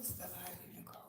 is the live even called?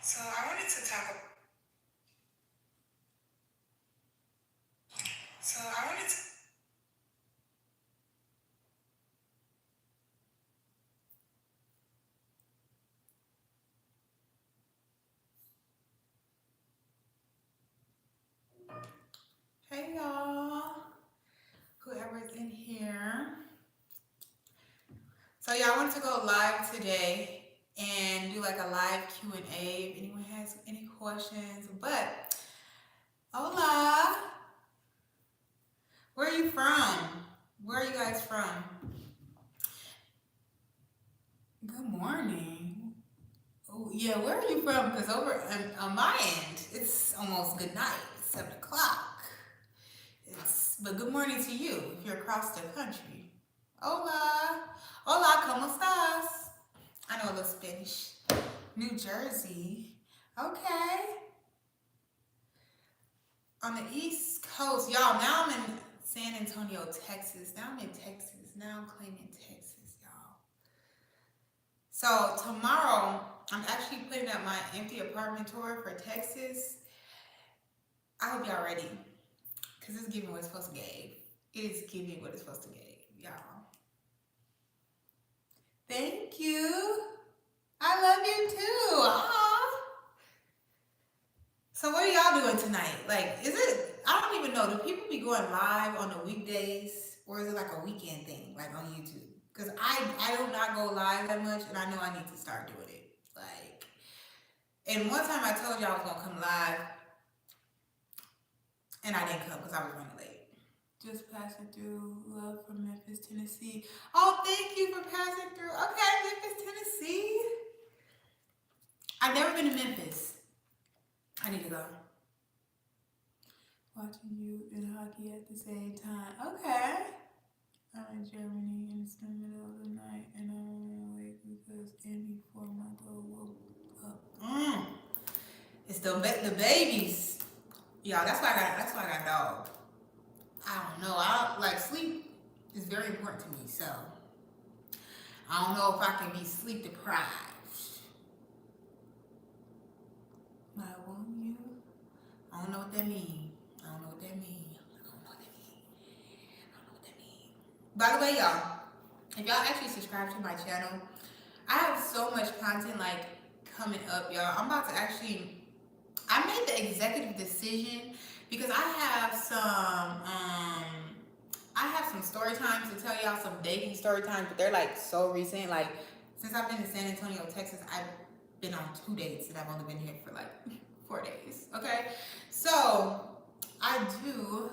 So I wanted to talk. So I wanted to. Hey y'all, whoever's in here. So yeah, I wanted to go live today and do like a live Q&A if anyone has any questions. But hola, where are you from? Where are you guys from? Good morning. Oh yeah, where are you from? Because over on my end, it's almost good night. It's 7 o'clock. But good morning to you if you're across the country. Hola. Hola, ¿cómo estás? I know a little Spanish. New Jersey. Okay. On the East Coast. Y'all, now I'm in San Antonio, Texas. Now I'm in Texas. Now I'm claiming Texas, y'all. So tomorrow, I'm actually putting up my empty apartment tour for Texas. I hope y'all ready. Because it's giving what it's supposed to give. It is giving what it's supposed to give, y'all. Thank you. I love you too. Aww. So what are y'all doing tonight? Like, is it, I don't even know, do people be going live on the weekdays or is it like a weekend thing, like on YouTube? Because I do not go live that much and I know I need to start doing it. Like, and one time I told y'all I was going to come live and I didn't come because I was running late. Just passing through. Love from Memphis, Tennessee. Oh, thank you for passing through. Okay, Memphis, Tennessee. I've never been to Memphis. I need to go. Watching you and hockey at the same time. Okay. I'm in Germany and it's the middle of the night and I'm awake because Andy 4-month-old woke up. It's the babies. Y'all, that's why I got dog. I don't know. Like sleep is very important to me, so I don't know if I can be sleep deprived. I want you. I don't know what that means. By the way, y'all, if y'all actually subscribe to my channel, I have so much content like coming up, y'all. I made the executive decision because I have some story times to tell y'all, some dating story times, but they're like so recent. Like since I've been in San Antonio, Texas, I've been on 2 dates and I've only been here for like 4 days. Okay, so I do.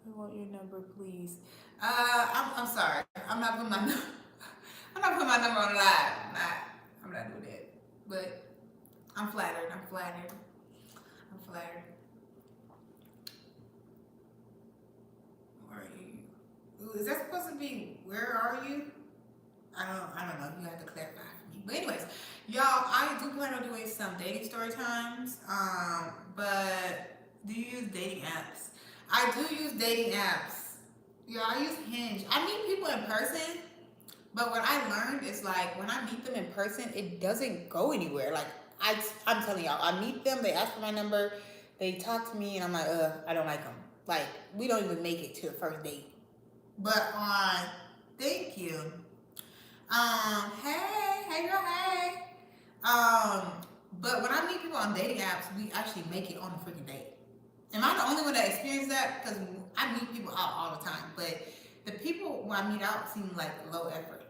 I want your number, please. I'm sorry. I'm not putting my I'm not putting my number on live. I'm not doing that. But I'm flattered. I'm flattered. I'm flattered. Where are you? Ooh, is that supposed to be? Where are you? I don't know. You have to clarify for me. But anyways, y'all, I do plan on doing some dating story times. But do you use dating apps? I do use dating apps. Yeah, I use Hinge. I meet people in person, but what I learned is like when I meet them in person, it doesn't go anywhere. Like I'm telling y'all, I meet them, they ask for my number, they talk to me, and I'm like, I don't like them. Like we don't even make it to the first date. But thank you. Hey girl, hey. But when I meet people on dating apps, we actually make it on a freaking date. Am I the only one that experienced that? Because I meet people out all the time, but the people who I meet out seem like low effort.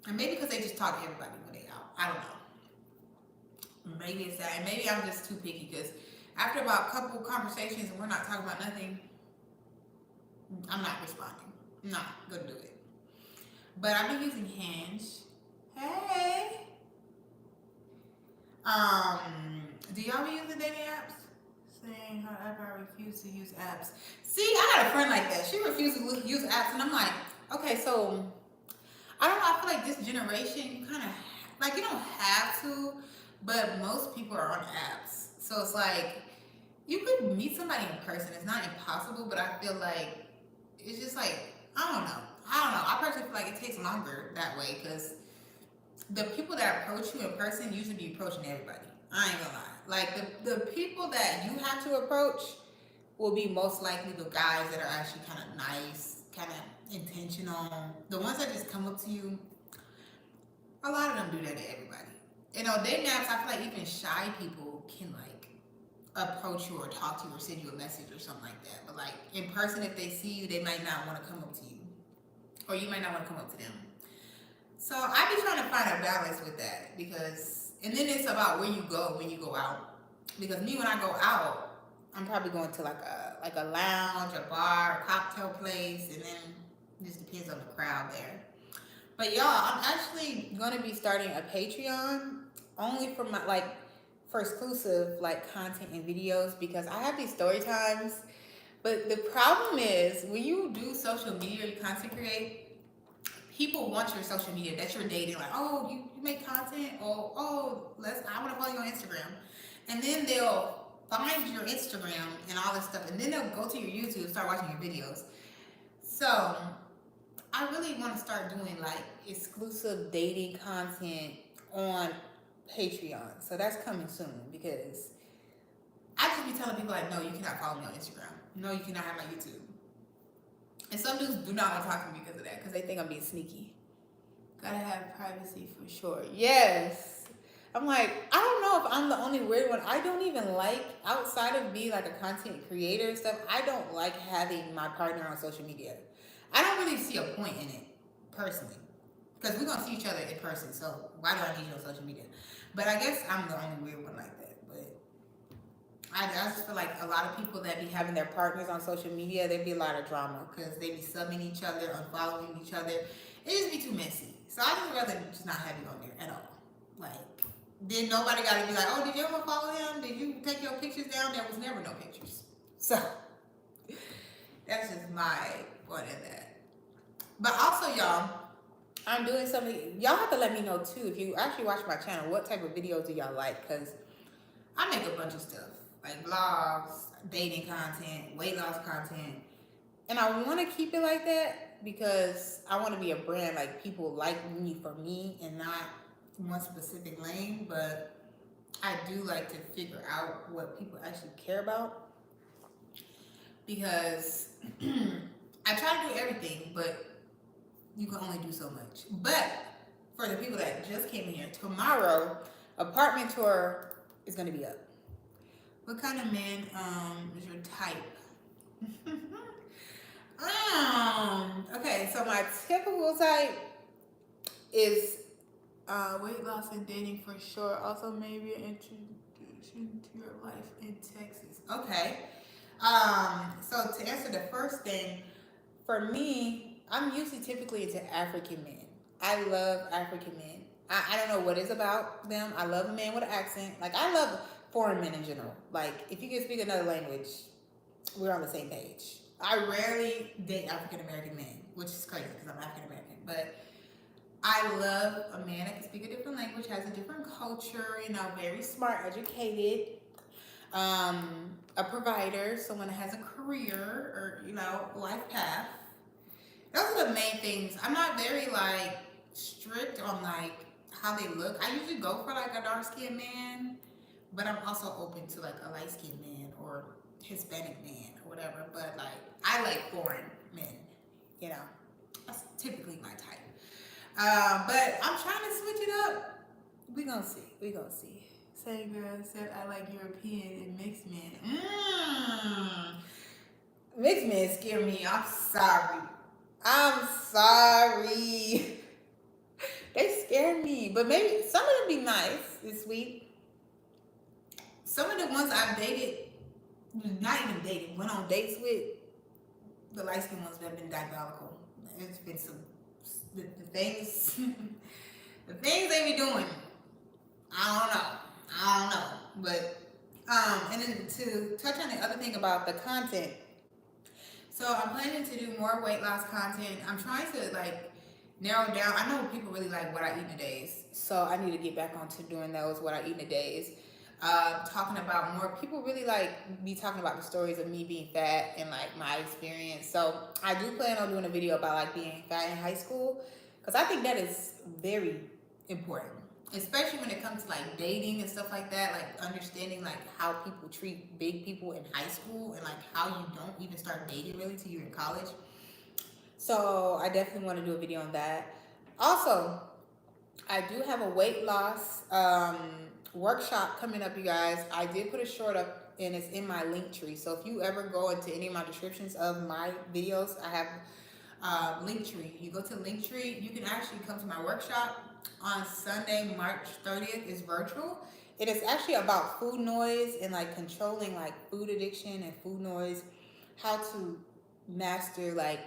And maybe because they just talk to everybody when they out. I don't know. Maybe it's that. And maybe I'm just too picky because after about a couple conversations and we're not talking about nothing, I'm not responding. I'm not going to do it. But I've been using Hinge. Hey. Do y'all be using dating apps? Saying, however, I refuse to use apps. See, I got a friend like that. She refuses to use apps, and I'm like, okay, so I don't know. I feel like this generation, you kind of like you don't have to, but most people are on apps. So it's like you could meet somebody in person. It's not impossible, but I feel like it's just like I don't know. I personally feel like it takes longer that way because the people that approach you in person usually be approaching everybody. I ain't gonna lie. Like the people that you have to approach will be most likely the guys that are actually kind of nice, kind of intentional. The ones that just come up to you, a lot of them do that to everybody. You know, dating apps, I feel like even shy people can like approach you or talk to you or send you a message or something like that. But like in person, if they see you, they might not want to come up to you, or you might not want to come up to them. So I be trying to find a balance with that because, and then it's about where you go when you go out. Because me, when I go out, I'm probably going to like a lounge, a bar, a cocktail place, and then it just depends on the crowd there. But y'all, I'm actually gonna be starting a Patreon only for my for exclusive like content and videos because I have these story times. But the problem is when you do social media, you content create, people want your social media that you're dating. Like, oh, you make content, or I want to follow you on Instagram, and then they'll find your Instagram and all this stuff, and then they'll go to your YouTube and start watching your videos. So I really want to start doing like exclusive dating content on Patreon. So that's coming soon because I just be telling people like, no, you cannot follow me on Instagram. No, you cannot have my YouTube. And some dudes do not want to talk to me because of that, because they think I'm being sneaky. Gotta have privacy for sure. Yes. I'm like, I don't know if I'm the only weird one. I don't even like, outside of being like a content creator and stuff, I don't like having my partner on social media. I don't really see a point in it, personally. Because we're going to see each other in person, so why do I need you on social media? But I guess I'm the only weird one like that. But I just feel like a lot of people that be having their partners on social media, there'd be a lot of drama because they be subbing each other, unfollowing each other. It just be too messy. So I just rather just not have you on there at all. Like, then nobody got to be like, oh, did you ever follow him? Did you take your pictures down? There was never no pictures. So that's just my point in that. But also, y'all, I'm doing something. Y'all have to let me know too if you actually watch my channel. What type of videos do y'all like? Because I make a bunch of stuff like vlogs, dating content, weight loss content, and I want to keep it like that because I want to be a brand. Like people like me for me and not one specific lane. But I do like to figure out what people actually care about because I try to do everything, but you can only do so much. But for the people that just came in here, tomorrow, apartment tour is going to be up. What kind of man is your type? Okay, so my typical type is weight loss and dating for sure. Also, maybe an introduction to your life in Texas. Okay. So to answer the first thing, for me, I'm usually typically into African men. I love African men. I don't know what it's about them. I love a man with an accent. Like I love foreign men in general. Like if you can speak another language, we're on the same page. I rarely date African American men, which is crazy because I'm African American. But I love a man that can speak a different language, has a different culture, you know, very smart, educated, a provider, someone that has a career or, you know, life path. Those are the main things. I'm not very like strict on like how they look. I usually go for like a dark skinned man, but I'm also open to like a light skinned man or Hispanic man or whatever. But like I like foreign men, you know. That's typically my type. But I'm trying to switch it up. We gonna see. We gonna see. Same girl said I like European and mixed men. Mixed men scare me. I'm sorry. I'm sorry. They scare me. But maybe some of them be nice and sweet. Some of the ones I've dated, not even dated, went on dates with, the light skinned ones have been diabolical. It's been some the things the things they be doing. I don't know. But and then to touch on the other thing about the content. So I'm planning to do more weight loss content. I'm trying to like narrow down. I know people really like what I eat in a days. So I need to get back onto doing those, what I eat in a days. Talking about more, people really like be talking about the stories of me being fat and like my experience. So I do plan on doing a video about like being fat in high school, because I think that is very important, especially when it comes to like dating and stuff like that, like understanding like how people treat big people in high school and like how you don't even start dating really till you're in college. So I definitely want to do a video on that. Also, I do have a weight loss workshop coming up, you guys. I did put a short up and it's in my link tree. So if you ever go into any of my descriptions of my videos, I have link tree. You go to link tree, you can actually come to my workshop on Sunday, March 30th. Is virtual. It is actually about food noise and like controlling like food addiction and food noise, how to master like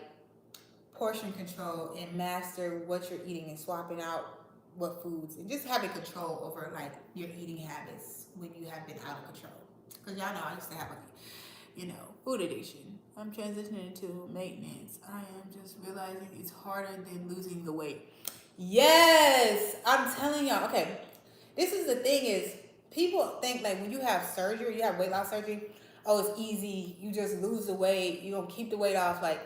portion control and master what you're eating and swapping out what foods and just having control over like your eating habits when you have been out of control. Because y'all know I used to have a, food addiction. I'm transitioning to maintenance. I am just realizing it's harder than losing the weight. Yes, I'm telling y'all. Okay, this is the thing is people think like when you have surgery, you have weight loss surgery, oh, it's easy. You just lose the weight. You don't keep the weight off. Like,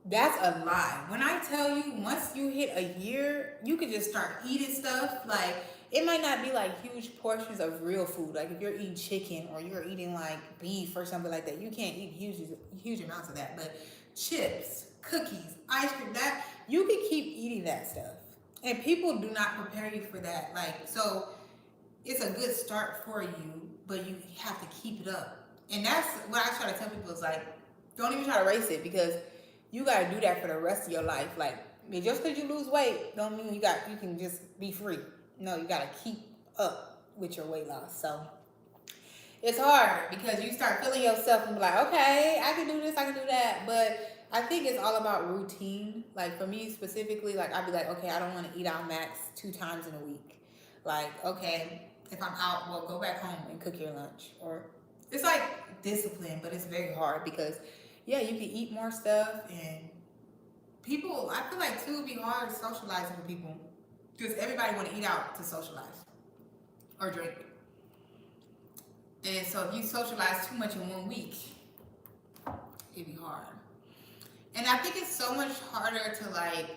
that's a lie. When I tell you, once you hit a year, you can just start eating stuff. Like, it might not be like huge portions of real food. Like if you're eating chicken or you're eating like beef or something like that, you can't eat huge amounts of that. But chips, cookies, ice cream, that you can keep eating that stuff. And people do not prepare you for that. Like, so it's a good start for you, but you have to keep it up. And that's what I try to tell people is like, don't even try to race it, because you gotta do that for the rest of your life. Like, just because you lose weight don't mean you can just be free. No, you gotta keep up with your weight loss. So it's hard because you start feeling yourself and be like, okay, I can do this, I can do that. But I think it's all about routine. Like for me specifically, like I'd be like, okay, I don't want to eat out max 2 times in a week. Like, okay, if I'm out, well, go back home and cook your lunch. Or it's like discipline, but it's very hard because yeah, you can eat more stuff, and people, I feel like too, it'd be hard socializing with people because everybody want to eat out to socialize or drink. And so if you socialize too much in 1 week, it'd be hard. And I think it's so much harder to like,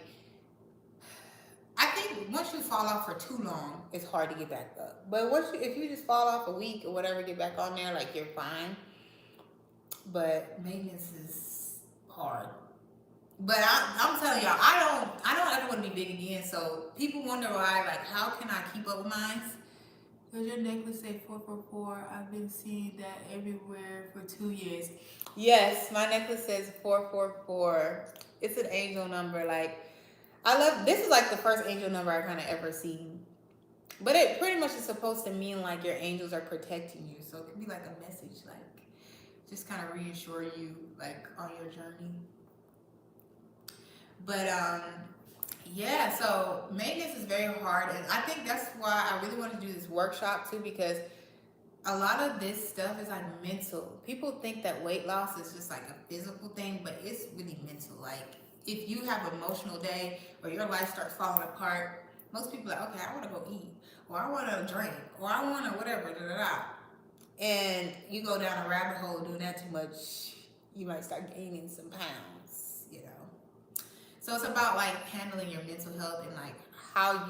I think once you fall off for too long, it's hard to get back up. But if you just fall off a week or whatever, get back on there, like you're fine. But maintenance is hard. But I'm telling y'all, I don't ever want to be big again. So people wonder why, like, how can I keep up with mine? Does your necklace say 444? I've been seeing that everywhere for 2 years. Yes, my necklace says 444. It's an angel number. Like, I love this is like the first angel number I kind of ever seen. But it pretty much is supposed to mean like your angels are protecting you. So it could be like a message, like just kind of reassure you like on your journey. But yeah, so maintenance is very hard, and I think that's why I really want to do this workshop too, because a lot of this stuff is like mental. People think that weight loss is just like a physical thing, but it's really mental. Like if you have an emotional day or your life starts falling apart, most people are like, okay, I want to go eat, or I want to drink, or I want to whatever, da da da. And you go down a rabbit hole doing that too much, you might start gaining some pounds, you know. So it's about like handling your mental health and like how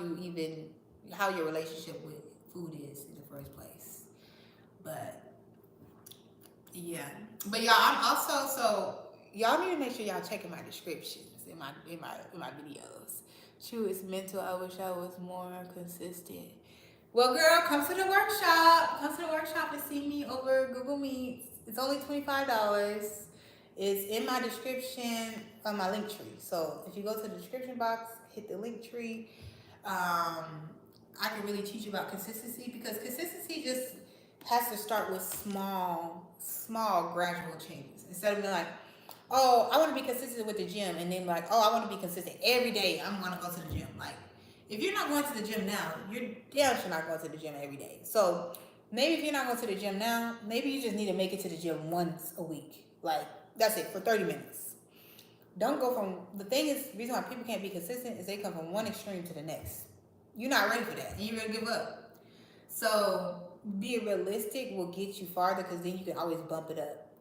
your relationship with food is in the first place. But yeah, but y'all, I'm also so y'all need to make sure y'all checking my descriptions in my videos. True, it's mental. I wish I was more consistent. Well, girl, come to the workshop. Come to the workshop and see me over Google Meet. It's only $25. It's in my description on my link tree. So if you go to the description box, hit the link tree. I can really teach you about consistency, because consistency just has to start with small gradual changes. Instead of being like, oh, I want to be consistent with the gym, and then like, oh, I want to be consistent every day. I'm going to go to the gym. Like, if you're not going to the gym now, you're damn sure not going to the gym every day. So maybe if you're not going to the gym now, maybe you just need to make it to the gym once a week. Like, that's it, for 30 minutes. Don't go from, the thing is, the reason why people can't be consistent is they come from one extreme to the next. You're not ready for that, and you're ready to give up. So being realistic will get you farther, because then you can always bump it up.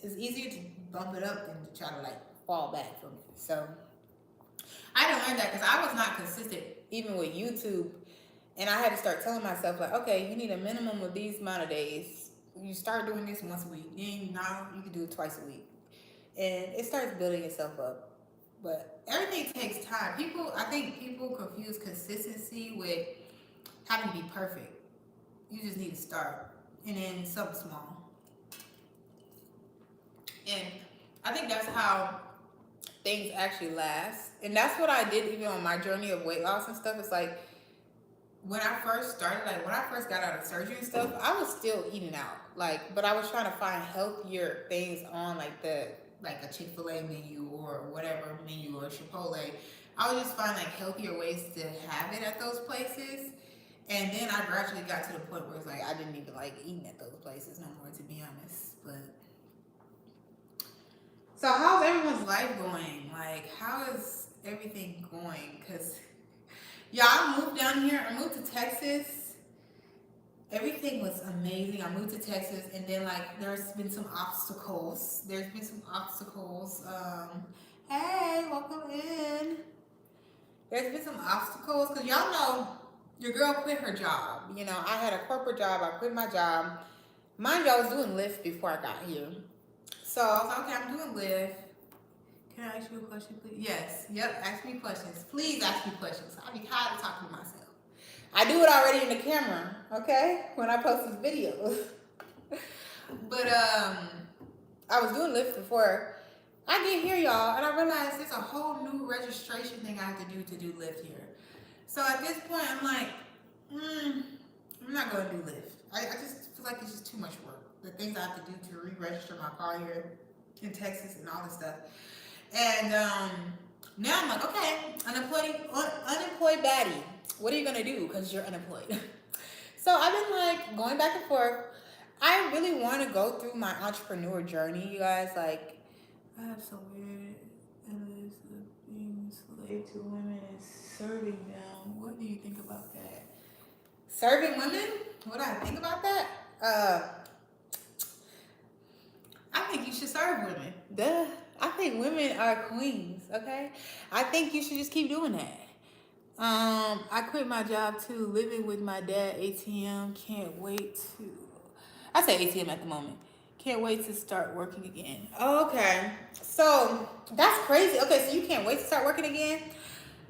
It's easier to bump it up than to try to like fall back from it. So I had to learn that, because I was not consistent even with YouTube, and I had to start telling myself like, okay, you need a minimum of these amount of days. You start doing this once a week, then now you can do it twice a week, and it starts building itself up. But everything takes time. I think people confuse consistency with having to be perfect. You just need to start, and then something small. And I think that's how things actually last. And that's what I did even on my journey of weight loss and stuff. It's like, when I first started, like when I first got out of surgery and stuff, I was still eating out. Like, but I was trying to find healthier things on like a Chick-fil-A menu or whatever menu, or Chipotle. I would just find like healthier ways to have it at those places. And then I gradually got to the point where it's like I didn't even like eating at those places no more, to be honest. But so how's everyone's life going? Like, how is everything going? Because yeah, I moved down here. I moved to Texas. Everything was amazing. I moved to Texas, and then like there's been some obstacles. Hey, welcome in. There's been some obstacles, because y'all know your girl quit her job. You know, I had a corporate job. I quit my job. Mind you, I was doing Lyft before I got here. So I was like, okay, I'm doing Lyft. Can I ask you a question, please? Yes. Yep. Ask me questions. Please ask me questions. I'll be tired of talking to myself. I do it already in the camera, okay? When I post these videos. But I was doing Lyft before I get here, y'all, and I realized there's a whole new registration thing I have to do Lyft here. So at this point, I'm like, I'm not going to do Lyft. I just feel like it's just too much work. The things I have to do to re-register my car here in Texas and all this stuff. And now I'm like, okay, unemployed baddie. What are you going to do? Because you're unemployed. So I've been like going back and forth. I really want to go through my entrepreneur journey, you guys. Like, I have some weird images of being slave to women and serving them. What do you think about that? Serving women? What do I think about that? I think you should serve women. Duh. I think women are queens, okay? I think you should just keep doing that. I quit my job too, living with my dad, ATM. Can't wait to... I say ATM at the moment. Can't wait to start working again. Oh, okay. So, that's crazy. Okay, so you can't wait to start working again?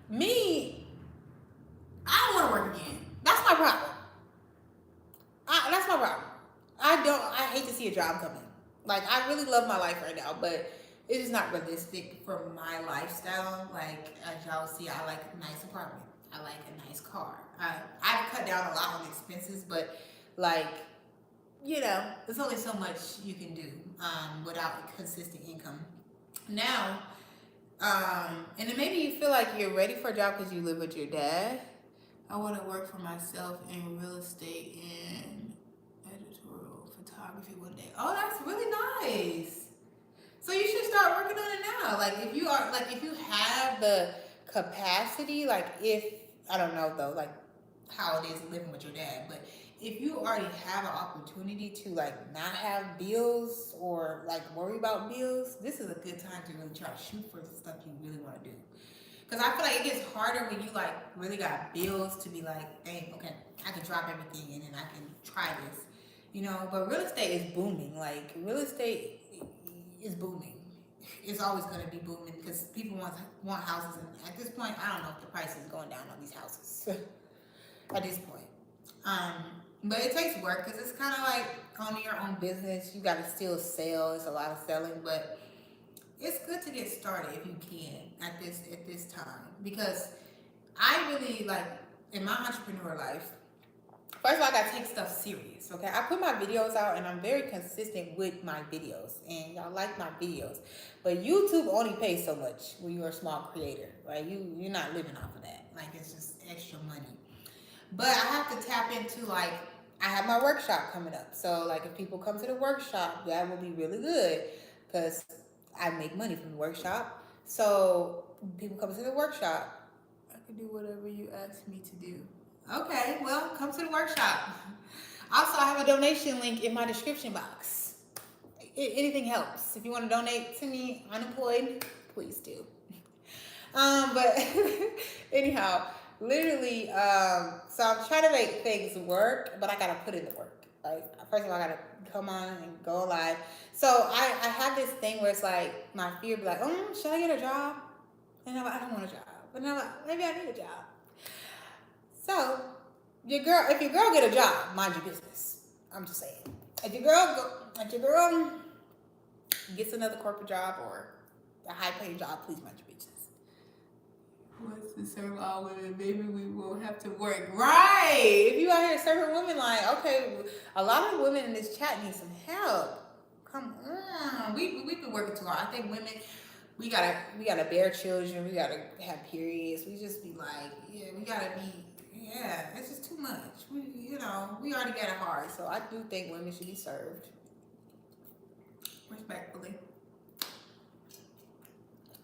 Me, I don't want to work again. That's my problem. see a job coming. Like, I really love my life right now, but it is not realistic for my lifestyle. Like, as y'all see, I like a nice apartment. I like a nice car. I've cut down a lot on expenses, but like, there's only so much you can do without consistent income. Now, and then maybe you feel like you're ready for a job because you live with your dad. I want to work for myself in real estate and editorial photography one day. Oh, that's really nice. So you should start working on it now. Like, if you have the capacity, like, if I don't know though, like how it is living with your dad, but if you already have an opportunity to like not have bills or like worry about bills, this is a good time to really try to shoot for the stuff you really want to do. Because I feel like it gets harder when you like really got bills to be like, dang, okay, I can drop everything and then I can try this, But real estate is booming. Like, real estate is booming. It's always going to be booming because people want houses, and at this point, I don't know if the price is going down on these houses. At this point, but it takes work because it's kind of like owning your own business. You got to still sell. It's a lot of selling, but it's good to get started if you can at this time, because I really like in my entrepreneur life. First of all, I gotta take stuff serious, okay? I put my videos out and I'm very consistent with my videos, and y'all like my videos. But YouTube only pays so much when you're a small creator, right? You're not living off of that. Like, it's just extra money. But I have to tap into, like, I have my workshop coming up. So, like, if people come to the workshop, that will be really good because I make money from the workshop. So, people come to the workshop, I can do whatever you ask me to do. Okay, well, come to the workshop. Also, I have a donation link in my description box. Anything helps. If you want to donate to me, unemployed, please do. But anyhow, literally, so I'm trying to make things work, but I gotta put in the work. Like, first of all, I gotta come on and go live. So I have this thing where it's like my fear be like, should I get a job? And I'm like, I don't want a job. But then I'm like, maybe I need a job. So, if your girl get a job, mind your business. I'm just saying. If your girl gets another corporate job or a high-paying job, please mind your business. What's to serve all women? Maybe we won't have to work. Right! If you out here serving women, like, okay, a lot of women in this chat need some help. Come on. We've been working too hard. I think women, we gotta bear children. We gotta have periods. We just be like, we gotta be. Yeah, it's just too much. We already got it hard. So I do think women should be served. Respectfully.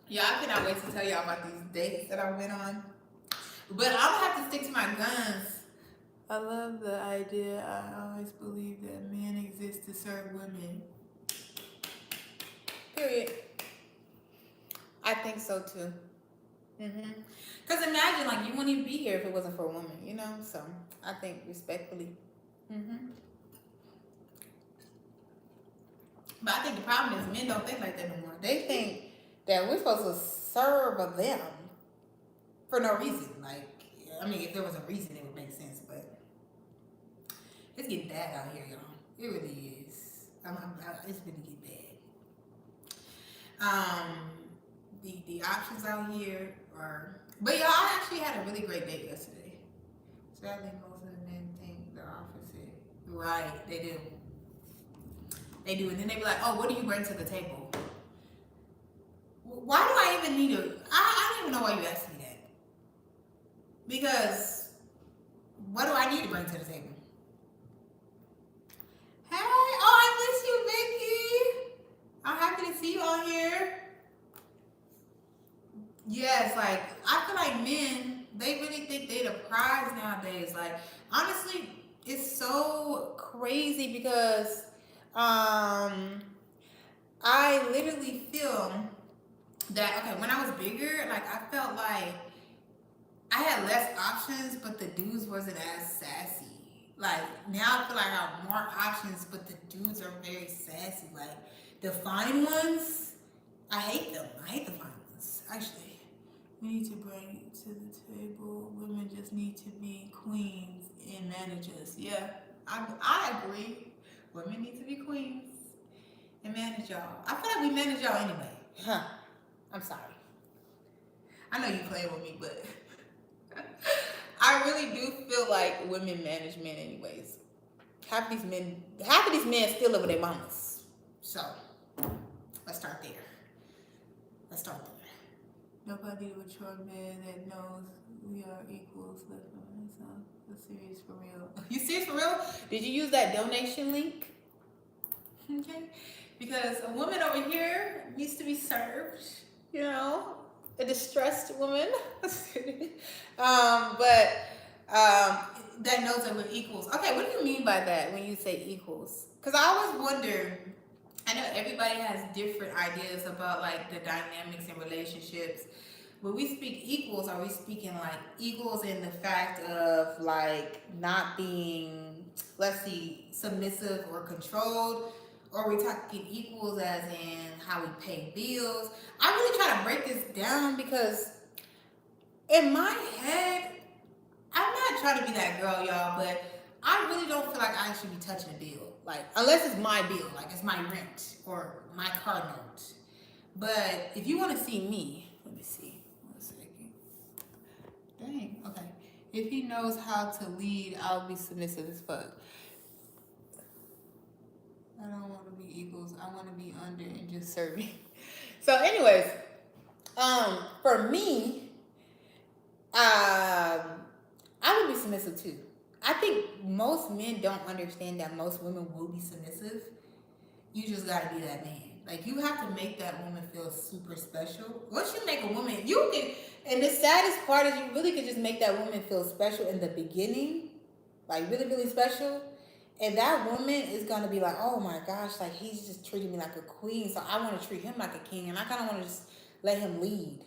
Yeah, I cannot wait to tell y'all about these dates that I went on. But I'm gonna have to stick to my guns. I love the idea. I always believe that men exist to serve women. Period. I think so too. Because imagine, like, you wouldn't even be here if it wasn't for a woman, So I think respectfully. But I think the problem is men don't think like that no more. They think that we're supposed to serve them for no reason. Like, I mean, if there was a reason, it would make sense. But it's getting bad out here, y'all. It really is. It's gonna get bad. The options out here are. But y'all, I actually had a really great date yesterday. Sadly, most of the men think the opposite. Right, they do. They do. And then they be like, oh, what do you bring to the table? Why do I even need to? I don't even know why you asked me that. Because what do I need to bring to the table? Hey, I miss you, Vicky. I'm happy to see you on here. Yes, like, I feel like men, they really think they the prize nowadays. Like, honestly, it's so crazy because I literally feel that, okay, when I was bigger, like, I felt like I had less options, but the dudes wasn't as sassy. Like, now I feel like I have more options, but the dudes are very sassy. Like, the fine ones, I hate them. I hate the fine ones, actually. We need to bring it to the table. Women just need to be queens and managers. Yeah, I agree. Women need to be queens. and manage y'all. I feel like we manage y'all anyway. Huh. I'm sorry. I know you playing with me, but I really do feel like women manage men anyways. Half of these men still live with their mamas. So let's start there. Nobody mature man that knows we are equals. That's serious for real. You serious for real? Did you use that donation link? Okay. Because a woman over here needs to be served. You know, a distressed woman. That knows that we're equals. Okay, what do you mean by that when you say equals? Because I always wonder. I know everybody has different ideas about like the dynamics and relationships. When we speak equals, are we speaking like equals in the fact of like not being, let's see, submissive or controlled? Or are we talking equals as in how we pay bills? I really try to break this down because in my head, I'm not trying to be that girl, y'all, but I really don't feel like I should be touching a bill. Like, unless it's my bill, like it's my rent or my car note. But if you want to see me, let me see. 1 second. Dang, okay. If he knows how to lead, I'll be submissive as fuck. I don't want to be equals. I want to be under and just serving. So, anyways, for me, I would be submissive too. I think most men don't understand that most women will be submissive. You just gotta be that man. Like, you have to make that woman feel super special. Once you make a woman, you can, and the saddest part is you really could just make that woman feel special in the beginning. Like, really, really special. And that woman is gonna be like, oh my gosh, like, he's just treating me like a queen, so I wanna treat him like a king, and I kinda wanna just let him lead.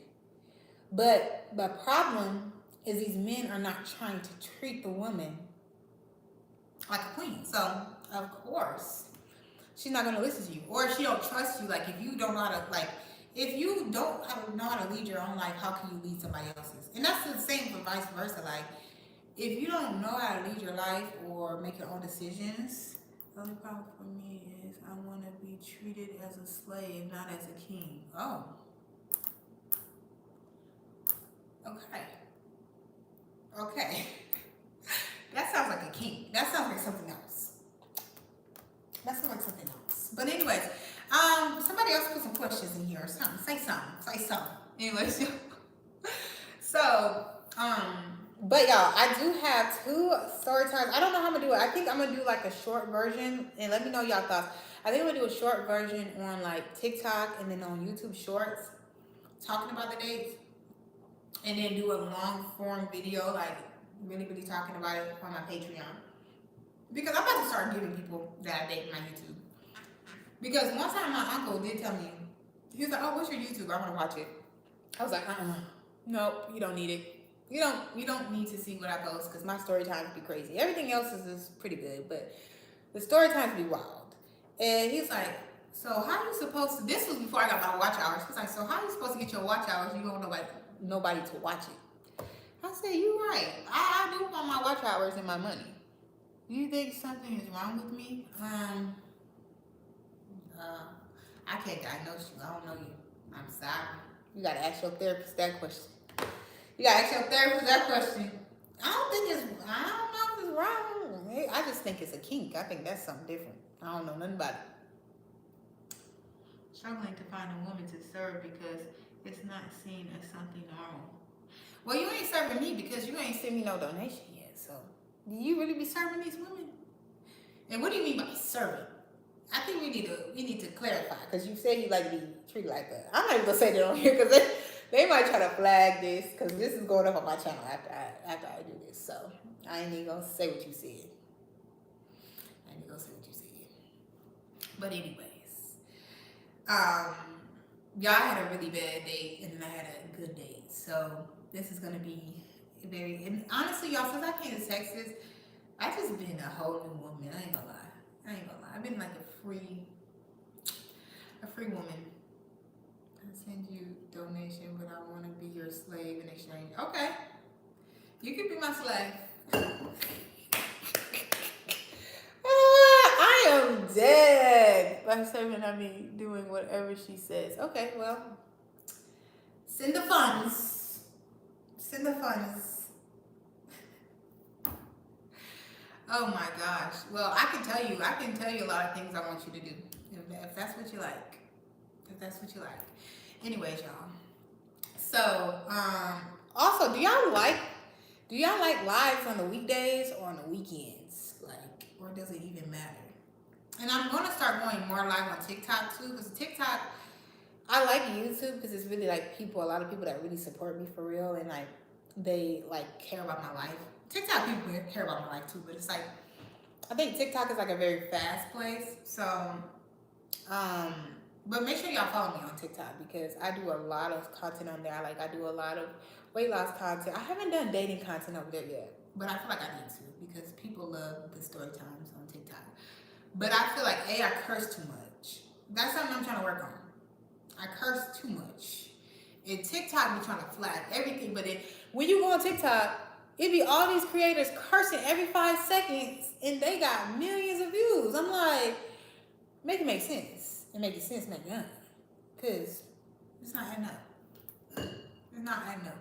But the problem is these men are not trying to treat the woman like a queen. So, of course, she's not going to listen to you. Or if she don't trust you, like, if you don't know how to, like, if you don't know how to lead your own life, how can you lead somebody else's? And that's the same for vice versa. Like, if you don't know how to lead your life or make your own decisions, the only problem for me is I want to be treated as a slave, not as a king. Oh. Okay. That sounds like a king. That sounds like something else. But anyways, somebody else put some questions in here or something. Say something. Anyways, so, but y'all, I do have 2 story times. I don't know how I'm gonna do it. I think I'm gonna do like a short version, and let me know y'all thoughts. I think I'm gonna do a short version on like TikTok and then on YouTube Shorts, talking about the dates, and then do a long form video, like really, really talking about it on my Patreon. Because I'm about to start giving people that I date my YouTube. Because one time my uncle did tell me, he was like, oh, what's your YouTube? I want to watch it. I was like, nope, you don't need it. You don't need to see what I post because my story times be crazy. Everything else is pretty good, but the story times be wild. And he's like, so how are you supposed to, this was before I got my watch hours. He's like, so how are you supposed to get your watch hours? You don't know nobody to watch it. I said, you're right. I do want my watch hours and my money. Do you think something is wrong with me? I can't diagnose you. I don't know you. I'm sorry. You gotta ask your therapist that question. I don't know if it's wrong. I just think it's a kink. I think that's something different. I don't know nothing about it. Struggling to find a woman to serve because it's not seen as something normal. Well, you ain't serving me because you ain't sent me no donation yet. So, do you really be serving these women? And what do you mean by serving? I think we need to clarify because you said you like to be treated like that. I'm not even gonna say that on here because they might try to flag this because this is going up on my channel after I do this. So I ain't even gonna say what you said. But anyways, y'all had a really bad date and then I had a good date. So this is gonna be very, and honestly, y'all, since I came to Texas, I just been a whole new woman. I ain't gonna lie. I've been like a free woman. I send you donation, but I want to be your slave in exchange. Okay, you can be my slave. I am dead. But By serving, I mean doing whatever she says. Okay, well, send the funds. Send the funds. Oh my gosh. Well, I can tell you a lot of things I want you to do. If that's what you like. If that's what you like. Anyways, y'all. So, also, do y'all like lives on the weekdays or on the weekends? Like, or does it even matter? And I'm going to start going more live on TikTok too, because TikTok, I like YouTube because it's really like a lot of people that really support me for real, and like they like care about my life. TikTok people care about my life too, but it's like, I think TikTok is like a very fast place. So, but make sure y'all follow me on TikTok because I do a lot of content on there. I do a lot of weight loss content. I haven't done dating content over there yet, but I feel like I need to because people love the story times on TikTok. But I feel like I curse too much. That's something I'm trying to work on. I curse too much. And TikTok be trying to flag everything, but when you go on TikTok, it be all these creators cursing every 5 seconds, and they got millions of views. I'm like, make it make sense. And make the sense make none. Because it's not adding up. It's not adding up.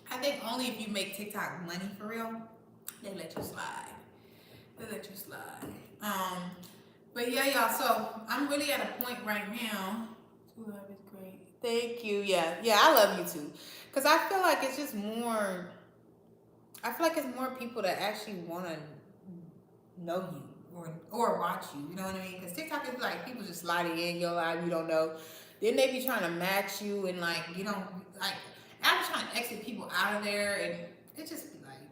I think only if you make TikTok money for real, they let you slide. But yeah, y'all, so I'm really at a point right now. True love is great. Thank you. Yeah, I love you too. Because I feel like it's just more, it's more people that actually want to know you or watch you. You know what I mean? Because TikTok is like people just sliding in your life, you don't know. Then they be trying to match you and like, you know, like, I'm trying to exit people out of there and it just be like,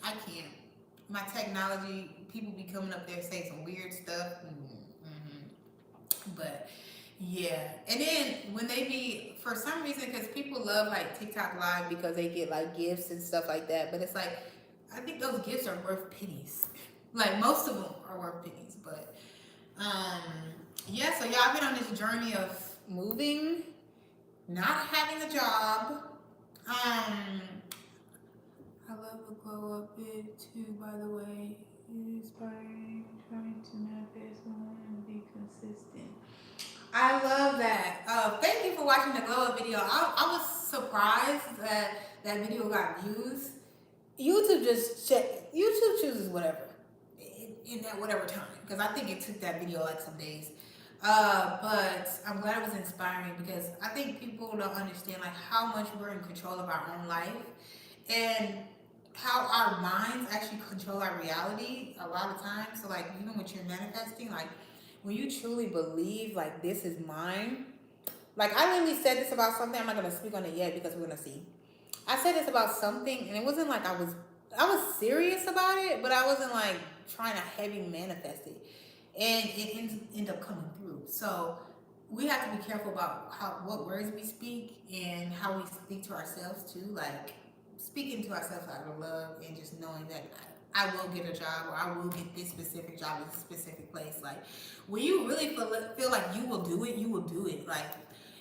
I can't. My technology, people be coming up there saying some weird stuff. But yeah, and then when they be, for some reason, because people love like TikTok live because they get like gifts and stuff like that, but it's like, I think those gifts are worth pennies. Like most of them are worth pennies, but yeah, so y'all been on this journey of moving, not having a job. I love the glow up bit too, by the way. Inspiring, trying to manifest and be consistent. I love that. Thank you for watching the glow up video. I was surprised that that video got views. YouTube chooses whatever in that whatever time, because I think it took that video like some days. But I'm glad it was inspiring because I think people don't understand like how much we're in control of our own life and how our minds actually control our reality a lot of times. So like even when you're manifesting, like when you truly believe like this is mine, like I literally said this about something, I'm not gonna speak on it yet because we're gonna see. I said this about something and it wasn't like I was serious about it, but I wasn't like trying to heavy manifest it. And it ended up coming through. So we have to be careful about what words we speak and how we speak to ourselves too. Like speaking to ourselves out of love and just knowing that I will get a job or I will get this specific job in this specific place. Like when you really feel like you will do it, you will do it. Like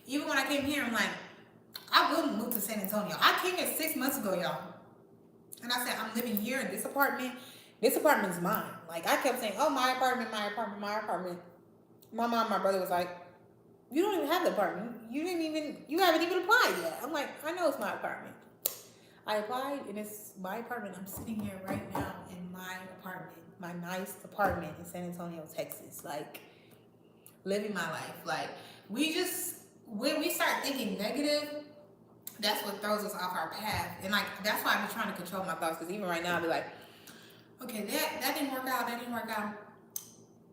even when I came here, I'm like, I will move to San Antonio. I came here 6 months ago, y'all. And I said, I'm living here in this apartment. This apartment's mine. Like I kept saying, oh, my apartment, my apartment, my apartment. My mom, my brother was like, you don't even have the apartment. You haven't even applied yet. I'm like, I know it's my apartment. I applied and it's my apartment. I'm sitting here right now in my apartment, my nice apartment in San Antonio, Texas. Like living my life. Like when we start thinking negative, that's what throws us off our path. And like, that's why I've been trying to control my thoughts. Because even right now, I'll be like, okay, that didn't work out. That didn't work out.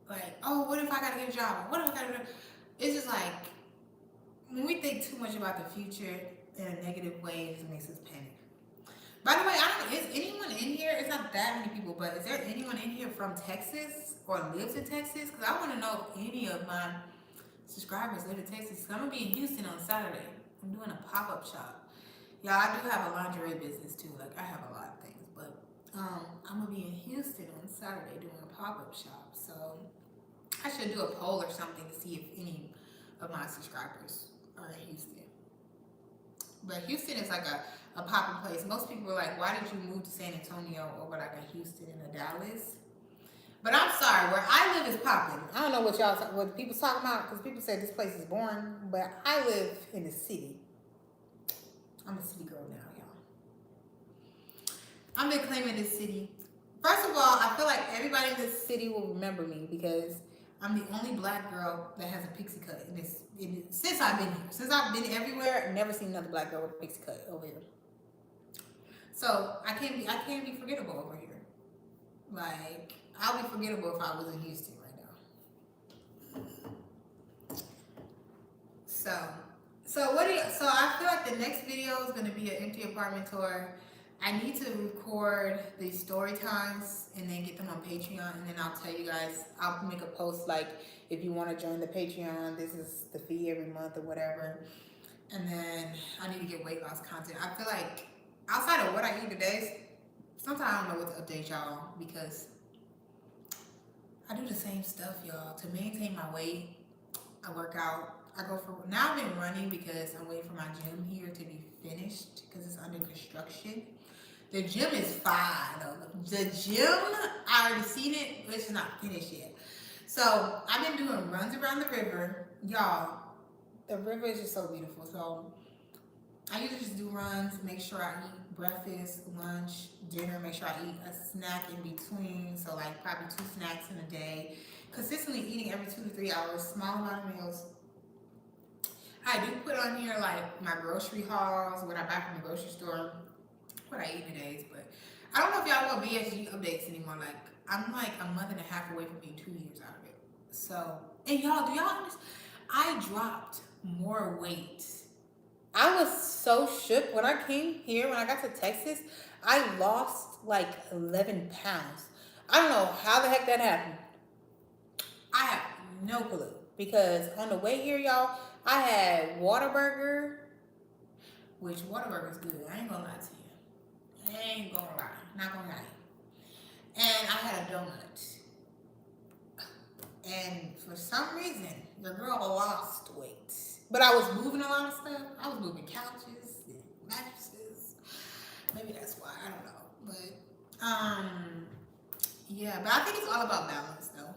Like, oh, what if I got to get a job? What if I got to do? It's just like, when we think too much about the future in a negative way, it just makes us panic. By the way, is anyone in here? It's not that many people, but is there anyone in here from Texas or lives in Texas? Because I want to know if any of my subscribers live in Texas. I'm going to be in Houston on Saturday. I'm doing a pop-up shop. Yeah, I do have a lingerie business too. Like, I have a lot of things, but I'm going to be in Houston on Saturday doing a pop-up shop. So I should do a poll or something to see if any of my subscribers are in Houston. But Houston is like a popping place. Most people are like, why did you move to San Antonio over like a Houston and a Dallas? But I'm sorry, where I live is popping. I don't know what people talking about, because people say this place is boring, but I live in the city. I'm a city girl now, y'all. I've been claiming this city. First of all, I feel like everybody in this city will remember me because I'm the only black girl that has a pixie cut in this. Since I've been here, since I've been everywhere, I've never seen another black girl with a pixie cut over here. So I can't be forgettable over here. Like, I'll be forgettable if I was in Houston right now. So I feel like the next video is gonna be an empty apartment tour. I need to record these story times and then get them on Patreon, and then I'll tell you guys, I'll make a post like, if you want to join the Patreon, this is the fee every month or whatever. And then I need to get weight loss content. I feel like outside of what I eat today, sometimes I don't know what to update y'all, because I do the same stuff, y'all. To maintain my weight, I work out. Now I've been running because I'm waiting for my gym here to be finished because it's under construction. The gym is fine though. The gym, I already seen it, but it's not finished yet. So I've been doing runs around the river. Y'all, the river is just so beautiful. So I usually just do runs, make sure I eat breakfast, lunch, dinner, make sure I eat a snack in between. So like probably 2 snacks in a day. Consistently eating every 2 to 3 hours, small amount of meals. I do put on here like my grocery hauls, what I buy from the grocery store, what I eat in days, but I don't know if y'all want BSG updates anymore. Like, I'm like a month and a half away from being 2 years out of it. So, and y'all, do y'all understand? I dropped more weight. I was so shook when I came here, when I got to Texas, I lost like 11 pounds. I don't know how the heck that happened. I have no clue, because on the way here, y'all, I had Whataburger, which Whataburger is good. I ain't gonna lie to you. I ain't gonna lie. Not gonna lie. And I had a donut. And for some reason, the girl lost weight. But I was moving a lot of stuff. I was moving couches and mattresses. Maybe that's why. I don't know. But, yeah. But I think it's all about balance, though.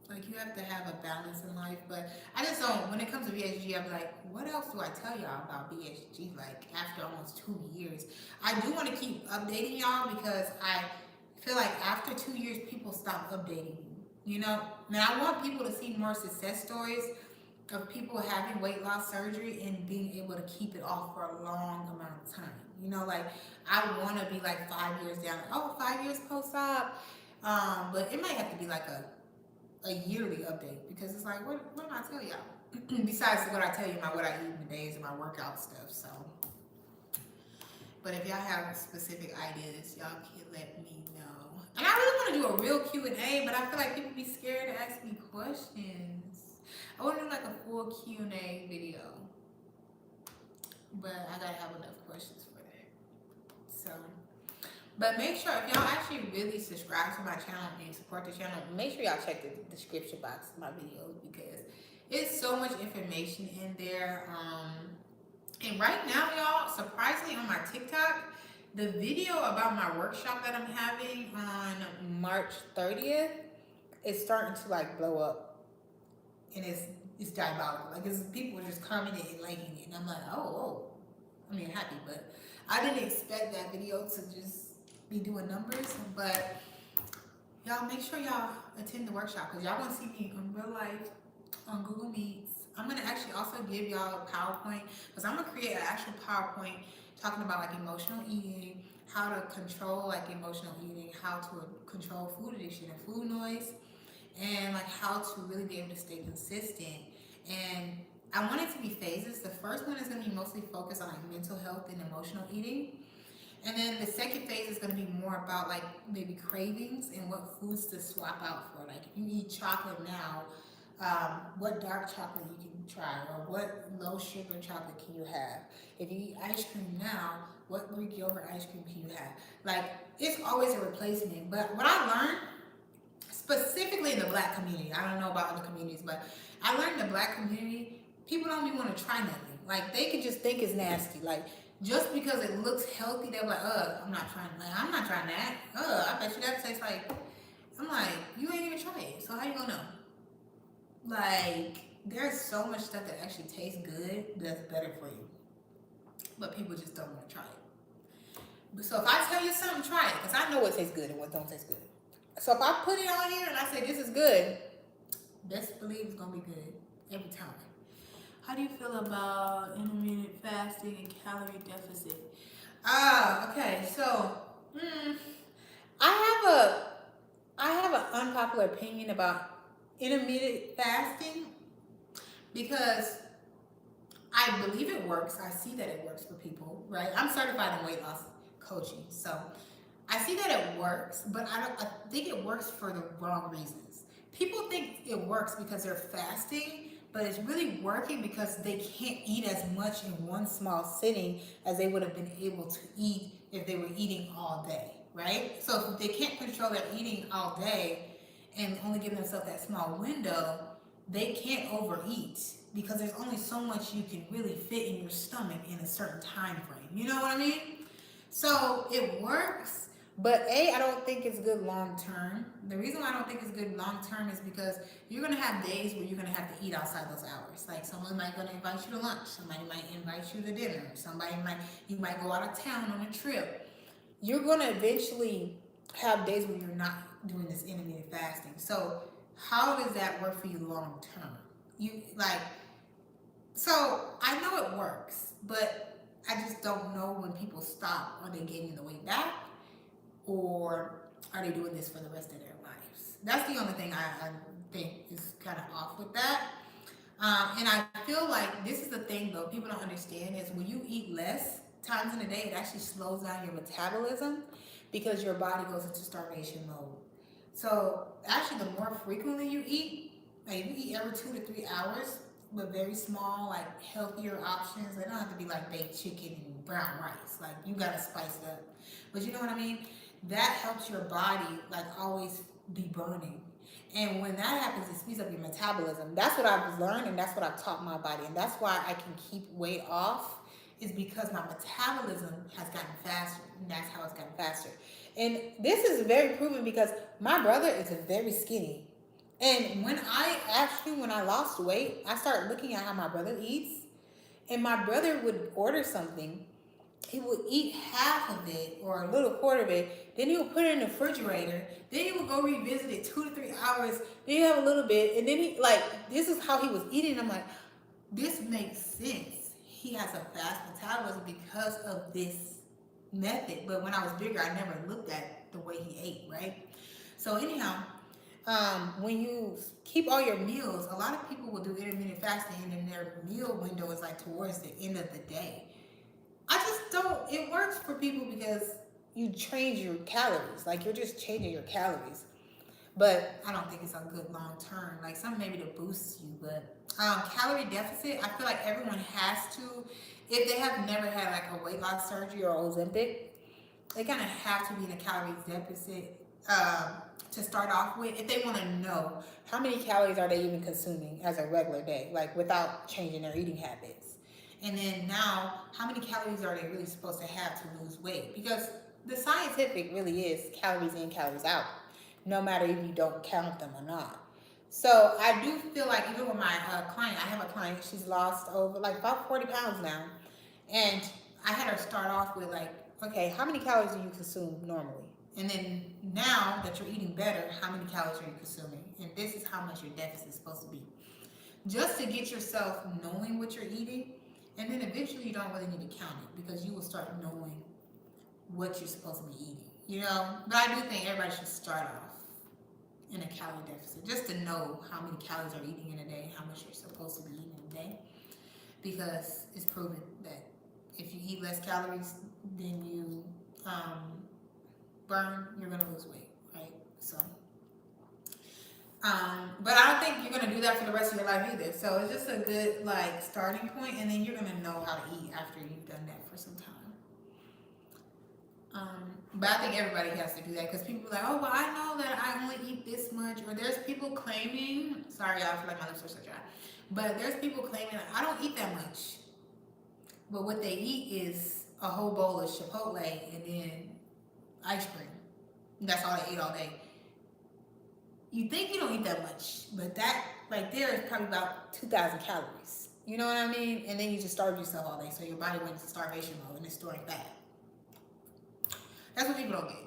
Like, you have to have a balance in life. But I just don't, when it comes to BSG, I'm like, what else do I tell y'all about BSG? Like, after almost 2 years. I do want to keep updating y'all, because I feel like after 2 years, people stop updating you. You know? And I want people to see more success stories of people having weight loss surgery and being able to keep it off for a long amount of time. You know, like, I want to be like 5 years down. Oh, 5 years post-op. But it might have to be like a yearly update, because it's like, what am I tell y'all? Besides what I tell you about what I eat in the days and my workout stuff. So, but if y'all have specific ideas, y'all can let me know. And I really want to do a real Q&A, but I feel like people be scared to ask me questions. I want to do like a full Q&A video, but I gotta have enough questions for that. So, but make sure, if y'all actually really subscribe to my channel and support the channel, make sure y'all check the description box of my videos, because it's so much information in there. And right now, y'all, surprisingly, on my TikTok, the video about my workshop that I'm having on March 30th is starting to like blow up, and it's diabolical. Like, people are just commenting and liking it, and I'm like, oh, I mean, happy, but I didn't expect that video to just be doing numbers. But y'all, make sure y'all attend the workshop, because y'all gonna see me in real life on Google Meets. I'm gonna actually also give y'all a PowerPoint, because I'm gonna create an actual PowerPoint talking about like emotional eating, how to control like emotional eating, how to control food addiction and food noise, and like how to really be able to stay consistent. And I want it to be phases. The first one is gonna be mostly focused on like mental health and emotional eating. And then the second phase is going to be more about like maybe cravings and what foods to swap out for. Like, if you eat chocolate now, what dark chocolate you can try, or what low sugar chocolate can you have. If you eat ice cream now, what Greek yogurt ice cream can you have? Like, it's always a replacement. But what I learned, specifically in the Black community, I don't know about other communities, but I learned in the Black community, people don't even want to try nothing. Like, they can just think it's nasty. Like, just because it looks healthy, they're like, I'm not trying that. I bet you that tastes like, I'm like, you ain't even try it, so how you gonna know? Like, there's so much stuff that actually tastes good that's better for you, but people just don't want to try it. So if I tell you something, try it, because I know what tastes good and what don't taste good. So if I put it on here and I say this is good, best believe it's gonna be good every time. How do you feel about intermittent fasting and calorie deficit? Okay. So, mm, I have a I have an unpopular opinion about intermittent fasting because I believe it works. I see that it works for people, right? I'm certified in weight loss coaching, so I see that it works, but I think it works for the wrong reasons. People think it works because they're fasting, but it's really working because they can't eat as much in one small sitting as they would have been able to eat if they were eating all day, right? So if they can't control their eating all day and only give themselves that small window, they can't overeat because there's only so much you can really fit in your stomach in a certain time frame. You know what I mean? So it works, but I don't think it's good long term. The reason why I don't think it's good long term is because you're gonna have days where you're gonna have to eat outside those hours. Like someone might gonna invite you to lunch, somebody might invite you to dinner, you might go out of town on a trip. You're gonna eventually have days where you're not doing this intermittent fasting. So how does that work for you long term? You like so I know it works, but I just don't know when people stop. Are they gaining the weight back? Or are they doing this for the rest of their lives? That's the only thing I think is kind of off with that. And I feel like this is the thing though, people don't understand is when you eat less times in a day, it actually slows down your metabolism because your body goes into starvation mode. So actually the more frequently you eat, like if you eat every 2 to 3 hours, but very small, like healthier options. They don't have to be like baked chicken and brown rice. Like you gotta spice it up. But you know what I mean? That helps your body like always be burning. And when that happens, it speeds up your metabolism. That's what I've learned and that's what I've taught my body. And that's why I can keep weight off is because my metabolism has gotten faster. And that's how it's gotten faster. And this is very proven because my brother is very skinny. And when I lost weight, I started looking at how my brother eats. And my brother would order something, he would eat half of it or a little quarter of it, then he would put it in the refrigerator, then he would go revisit it 2 to 3 hours, then you have a little bit, and then this is how he was eating. I'm like, this makes sense. He has a fast metabolism because of this method. But when I was bigger, I never looked at the way he ate, right? So anyhow, when you keep all your meals, a lot of people will do intermittent fasting and then their meal window is like towards the end of the day. I just don't, it works for people because you change your calories. Like you're just changing your calories. But I don't think it's a good long term. Like some maybe to boost you, but calorie deficit, I feel like everyone has to, if they have never had like a weight loss surgery or Ozempic, they kind of have to be in a calorie deficit to start off with if they want to know how many calories are they even consuming as a regular day, like without changing their eating habits. And then now, how many calories are they really supposed to have to lose weight? Because the scientific really is calories in, calories out, no matter if you don't count them or not. So I do feel like even with my client, I have a client, she's lost over like about 40 pounds now. And I had her start off with like, okay, how many calories do you consume normally? And then now that you're eating better, how many calories are you consuming? And this is how much your deficit is supposed to be. Just to get yourself knowing what you're eating, and then eventually you don't really need to count it because you will start knowing what you're supposed to be eating. You know, but I do think everybody should start off in a calorie deficit just to know how many calories are eating in a day, how much you're supposed to be eating in a day, because it's proven that if you eat less calories than you burn, you're gonna lose weight, right? So, but I don't think you're gonna do that for the rest of your life either. So it's just a good like starting point, and then you're gonna know how to eat after you've done that for some time. But I think everybody has to do that because people are like, oh, well, I know that I only eat this much, or there's people claiming. Sorry, y'all, I feel like my lips are so dry. But there's people claiming I don't eat that much. But what they eat is a whole bowl of Chipotle and then ice cream. That's all they eat all day. You think you don't eat that much, but that right there is probably about 2,000 calories. You know what I mean? And then you just starve yourself all day, so your body went into starvation mode and it's storing fat. That's what people don't get.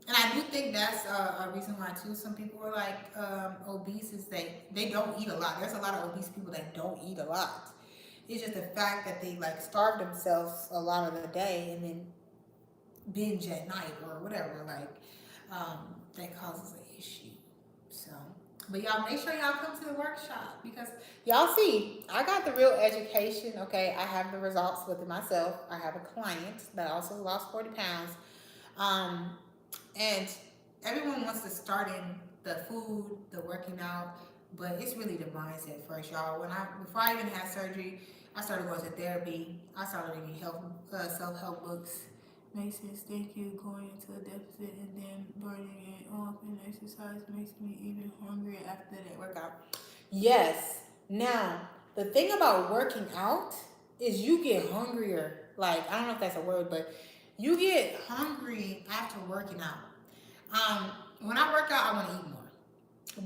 And I do think that's a reason why too. Some people are like obese is they don't eat a lot. There's a lot of obese people that don't eat a lot. It's just the fact that they like starve themselves a lot of the day and then binge at night or whatever. Like that causes an issue. So, but y'all make sure y'all come to the workshop because y'all see I got the real education. Okay, I have the results with it myself. I have a client that also lost 40 pounds. Um, and everyone wants to start in the food, the working out, but it's really the mindset first, y'all. Before I even had surgery, I started going to therapy. I started reading self-help books. Makes sense. Thank you. Going into a deficit and then burning it off, and exercise makes me even hungrier after that workout. Yes. Now, the thing about working out is you get hungrier. Like, I don't know if that's a word, but you get hungry after working out. When I work out, I want to eat more.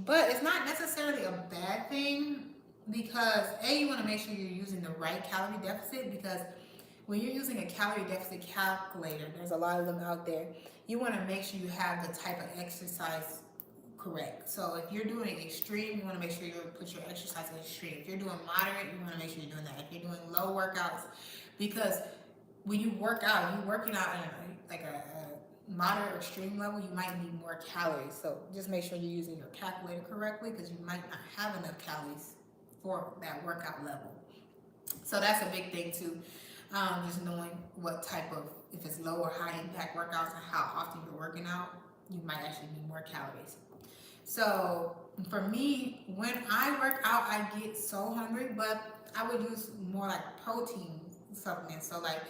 But it's not necessarily a bad thing because you want to make sure you're using the right calorie deficit because when you're using a calorie deficit calculator, there's a lot of them out there, you want to make sure you have the type of exercise correct. So if you're doing extreme, you want to make sure you put your exercise in extreme. If you're doing moderate, you want to make sure you're doing that. If you're doing low workouts, because when you work out, you're working out at like a moderate or extreme level, you might need more calories. So just make sure you're using your calculator correctly because you might not have enough calories for that workout level. So that's a big thing too. Just knowing what type of, if it's low or high impact workouts and how often you're working out, you might actually need more calories. So for me, when I work out, I get so hungry, but I would use more like protein supplements. So like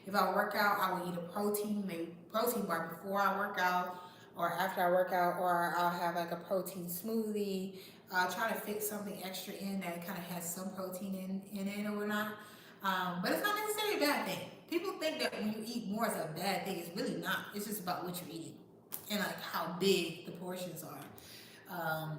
if I work out, I will eat a protein bar before I work out or after I work out, or I'll have like a protein smoothie. I'll try to fit something extra in that kind of has some protein in it or whatnot. But it's not necessarily a bad thing. People think that when you eat more it's a bad thing. It's really not. It's just about what you're eating and like how big the portions are.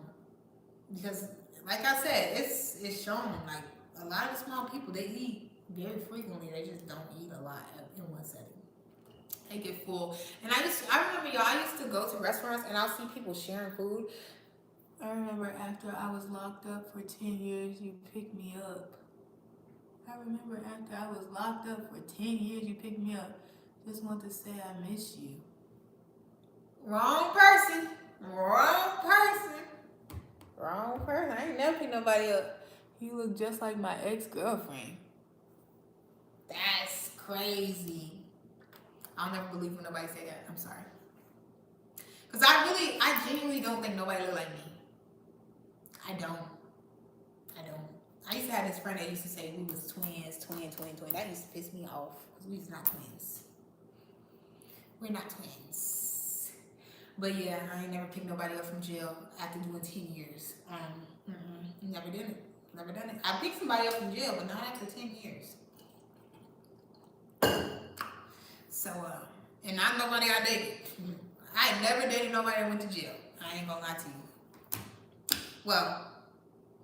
Because like I said, it's shown like a lot of small people, they eat very frequently. They just don't eat a lot in one setting. They get full. And I remember y'all, I used to go to restaurants and I'll see people sharing food. I remember after I was locked up for 10 years, you picked me up. I remember after I was locked up for 10 years, you picked me up. Just want to say I miss you. Wrong person. Wrong person. Wrong person. I ain't never picked nobody up. You look just like my ex-girlfriend. That's crazy. I'll never believe when nobody say that. I'm sorry. Because I genuinely don't think nobody look like me. I don't. I used to have this friend that used to say we was twins. That used to piss me off because we was not twins. We're not twins. But yeah, I ain't never picked nobody up from jail after doing 10 years. Never did it. Never done it. I picked somebody up from jail, but not after 10 years. So, and not nobody I dated. I had never dated nobody that went to jail. I ain't gonna lie to you. Well,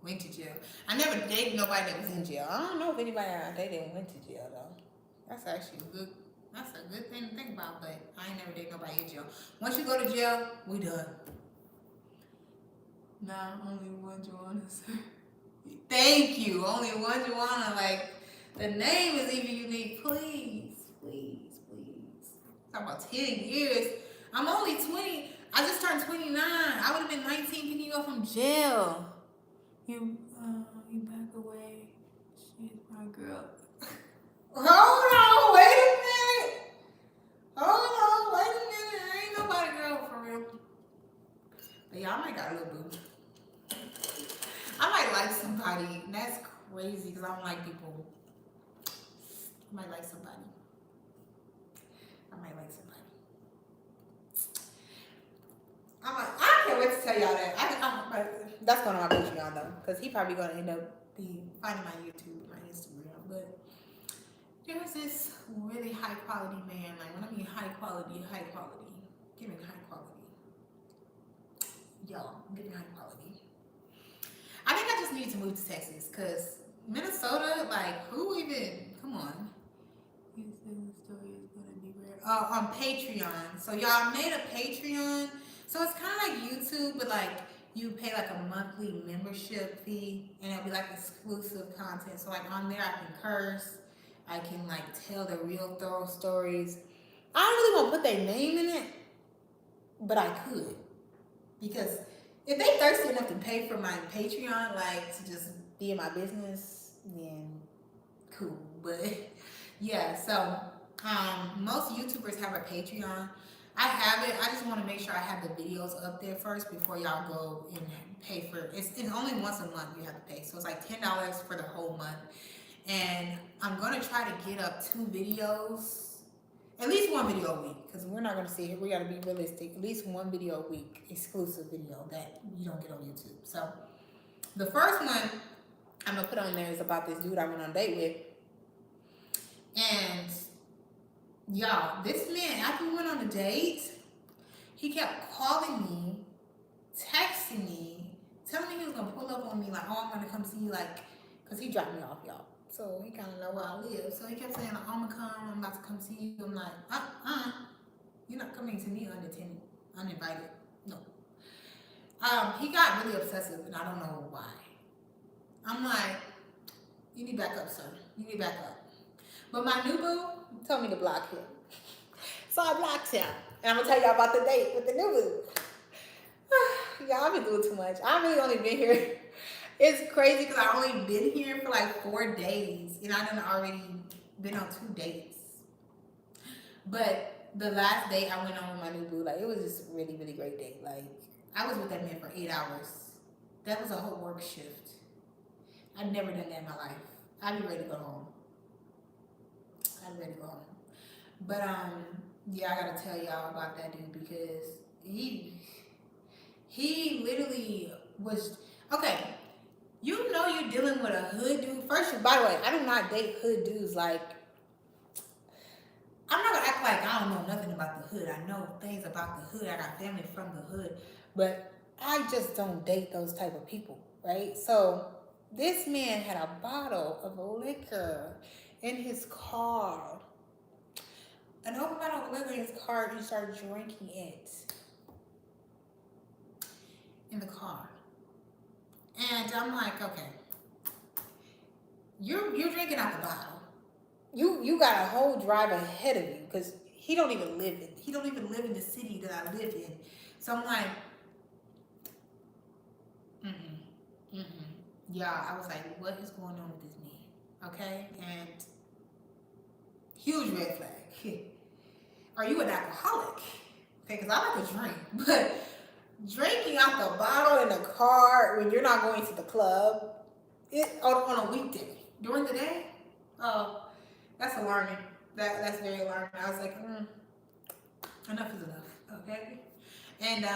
went to jail. I never dated nobody that was in jail. I don't know if anybody I dated went to jail though. That's actually that's a good thing to think about, but I ain't never dated nobody in jail. Once you go to jail, we done. Nah, only one Joanna, sir. Thank you. Only one Joanna. Like, the name is even unique. Please. Talk about 10 years. I'm only 20. I just turned 29. I would have been 19 picking you up from jail. You back away. She's my girl. Hold on, wait a minute. I ain't nobody girl for real. But yeah, I might got a little boo. I might like somebody. And that's crazy because I don't like people. I might like somebody. I can't wait to tell y'all that. That's going on my Patreon though, because he probably going to end up finding my YouTube, my Instagram. But there's this really high quality man. Like when I mean high quality, give me high quality. Y'all, I'm giving high quality. I think I just need to move to Texas because Minnesota, like, who even? Come on. You said the story is gonna be rare. On Patreon. So y'all made a Patreon. So it's kind of like YouTube, but like you pay like a monthly membership fee, and it'll be like exclusive content. So like on there, I can curse. I can like tell the real thorough stories. I don't really want to put their name in it, but I could, because if they thirsty enough to pay for my Patreon, like to just be in my business, then cool. But yeah, so most YouTubers have a Patreon. I have it. I just want to make sure I have the videos up there first before y'all go and pay for it. It's only once a month you have to pay, so it's like $10 for the whole month. And I'm gonna try to get up 2 videos. At least 1 video a week, because we're not going to see it. We got to be realistic. At least 1 video a week, exclusive video that you don't get on YouTube. So the first one I'm going to put on there is about this dude I went on a date with. And y'all, this man, after we went on a date, he kept calling me, texting me, telling me he was going to pull up on me, like, oh, I'm going to come see you, like, because he dropped me off, y'all. So he kind of know where I live. So he kept saying, I'm going to come, I'm about to come see you. I'm like, you're not coming to me uninvited. No. He got really obsessive, and I don't know why. I'm like, you need back up, sir. You need back up. But my new boo told me to block him. So I blocked him. And I'm going to tell y'all about the date with the new boo. Y'all, I've been doing too much. I've really only been here. It's crazy because I've only been here for like 4 days, and I done already been on 2 dates. But the last date I went on with my new boo, like, it was just a really, really great date. Like, I was with that man for 8 hours. That was a whole work shift. I've never done that in my life. I'd be ready to go home. But yeah, I gotta tell y'all about that dude because he literally was okay. You know you're dealing with a hood dude. First, by the way, I do not date hood dudes. Like, I'm not gonna act like I don't know nothing about the hood. I know things about the hood. I got family from the hood, but I just don't date those type of people, right? So this man had a bottle of liquor in his car. An open bottle of liquor in his car, and he started drinking it in the car. And I'm like, okay, you're drinking out the bottle. You got a whole drive ahead of you because he don't even live in the city that I live in. So I'm like, yeah. I was like, what is going on with this man? Okay, and huge red flag. Are you an alcoholic? Okay, because I like to drink, but drinking out the bottle in the car when you're not going to the club on a weekday during the day, oh, that's alarming. That's very alarming. I was like, enough is enough, okay? And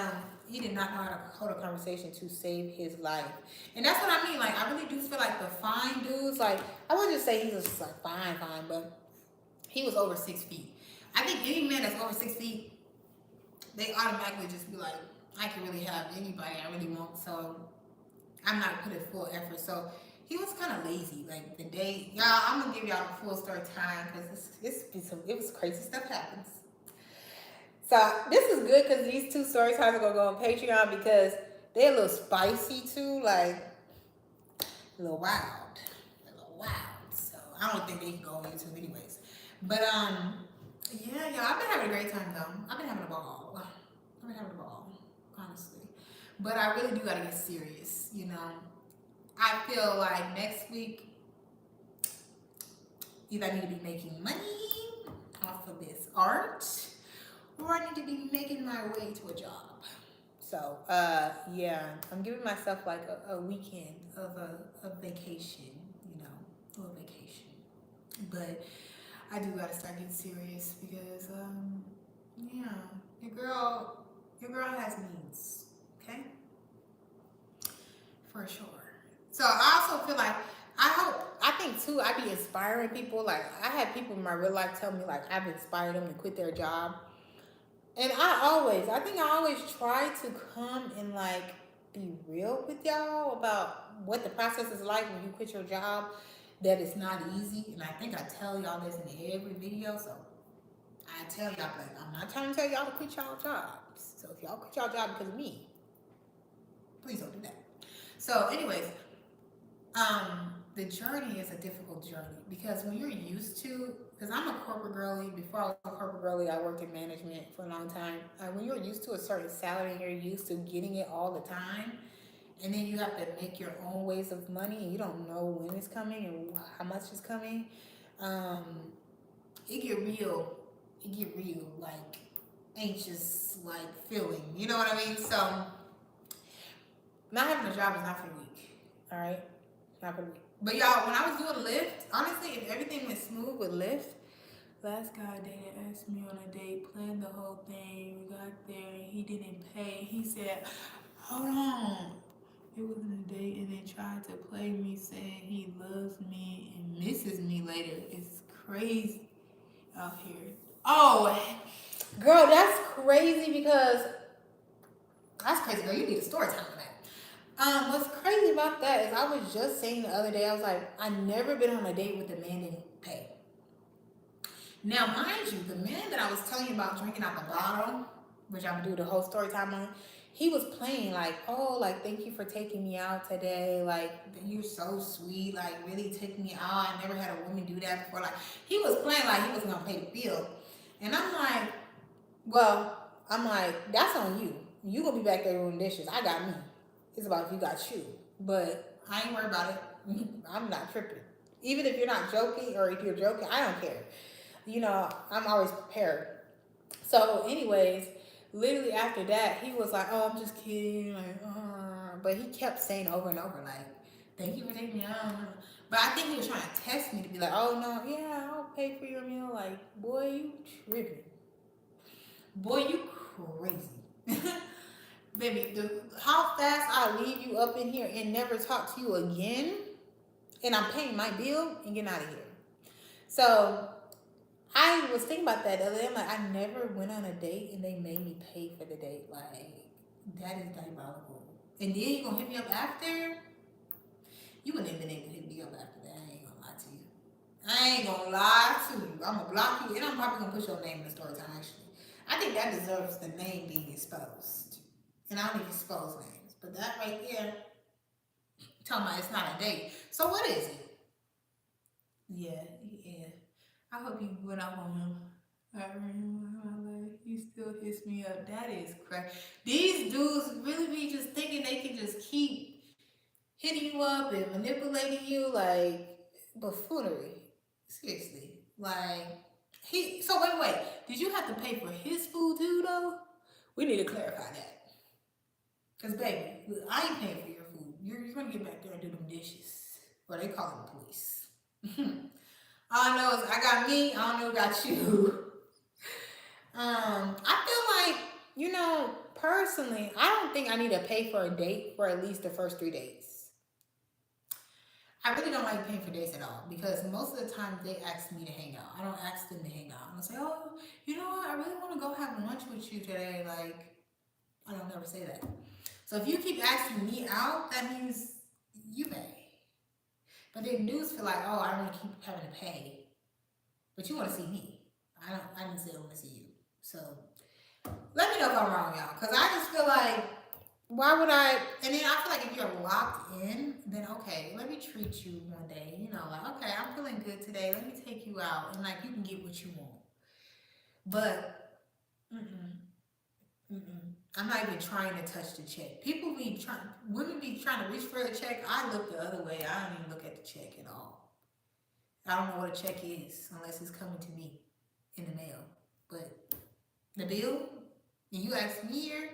he did not know how to hold a conversation to save his life. And that's what I mean. Like, I really do feel like the fine dudes, like, I wouldn't just say he was just like fine, but he was over 6 feet. I think any man that's over 6 feet, they automatically just be like, I can really have anybody I really want, so I'm not putting full effort. So he was kind of lazy. Like the day, y'all, I'm gonna give y'all the full story time because it was crazy stuff happens. So this is good because these 2 story times are gonna go on Patreon because they're a little spicy too, like a little wild. So I don't think they can go on YouTube anyways. But yeah, y'all, I've been having a great time though. I've been having a ball, honestly. But I really do gotta get serious, you know. I feel like next week, either I need to be making money off of this art, or I need to be making my way to a job. So, yeah, I'm giving myself like a weekend of a vacation, you know, a little vacation. But I do gotta start getting serious because, yeah, your girl has needs, okay? For sure. So I also feel like, I think too, I be inspiring people. Like, I had people in my real life tell me like I've inspired them to quit their job. And I think I always try to come and like be real with y'all about what the process is like when you quit your job. That it's not easy, and I think I tell y'all this in every video. So I tell y'all, like, I'm not trying to tell y'all to quit y'all jobs. So if y'all quit y'all job because of me, please don't do that. So, anyways, the journey is a difficult journey because when you're used to, because I'm a corporate girly. Before I was a corporate girly, I worked in management for a long time. When you're used to a certain salary and you're used to getting it all the time, and then you have to make your own ways of money, and you don't know when it's coming and how much is coming, um, it get real. It get real, like anxious, like feeling. You know what I mean? So not having a job is not for the weak. All right, not for the weak. But y'all, when I was doing Lyft, honestly, if everything went smooth with Lyft, last guy dated asked me on a date, planned the whole thing. We got there and he didn't pay. He said, "Hold on." It wasn't a date, and then tried to play me, saying he loves me and misses me later. It's crazy out here. Oh, girl, that's crazy because that's crazy, girl. You need a story time for that. What's crazy about that is I was just saying the other day, I was like, I never been on a date with a man that didn't pay. Now, mind you, the man that I was telling you about drinking out the bottle, which I'm gonna do the whole story time on, he was playing like, oh, like, thank you for taking me out today. Like, you're so sweet. Like, really took me out. I never had a woman do that before. Like, he was playing like he wasn't gonna pay the bill. And I'm like, well, that's on you. You gonna be back there doing dishes. I got me. It's about if you got you. But I ain't worried about it. I'm not tripping. Even if you're not joking or if you're joking, I don't care. You know, I'm always prepared. So, anyways, literally after that, he was like, "Oh, I'm just kidding," like, but he kept saying over and over, like, "Thank you for taking me out." But I think he was trying to test me to be like, "Oh no, yeah, I'll pay for your meal." Like, boy, you tripping. Boy, you crazy. Baby, how fast I leave you up in here and never talk to you again, and I'm paying my bill and getting out of here. So I was thinking about that the other day. I'm like, I never went on a date and they made me pay for the date. Like, that is diabolical. And then you gonna hit me up after? You wouldn't have been able to hit me up after that. I ain't gonna lie to you. I ain't gonna lie to you. I'm gonna block you, and I'm probably gonna put your name in the story time. Actually, I think that deserves the name being exposed. And I don't even expose names, but that right there, talking about it's not a date. So what is it? Yeah, yeah. I hope you went up on him. I remember like he still hits me up. That is crazy. These dudes really be just thinking they can just keep hitting you up and manipulating you like buffoonery. Seriously. Like so wait. Did you have to pay for his food too though? We need to clarify that. Cause baby, I ain't paying for your food. You're gonna get back there and do them dishes. Or they call the police. All I know is I got me, I don't know got you. I feel like, personally, I don't think I need to pay for a date for at least the first 3 days. I really don't like paying for dates at all because most of the time they ask me to hang out. I don't ask them to hang out. I'm gonna say, oh, you know what? I really want to go have lunch with you today. Like, I don't never say that. So if you keep asking me out, that means you pay. But then dudes feel like, oh, I don't want to keep having to pay. But you want to see me. I didn't say I want to see you. So let me know if I'm wrong, y'all. Because I just feel like, why would I? And then I feel like if you're locked in, then okay, let me treat you one day. Like, okay, I'm feeling good today. Let me take you out. And like, you can get what you want. But, I'm not even trying to touch the check. Women be trying to reach for the check. I look the other way. I don't even look at the check at all. I don't know what a check is unless it's coming to me in the mail. But the bill, and you ask me here,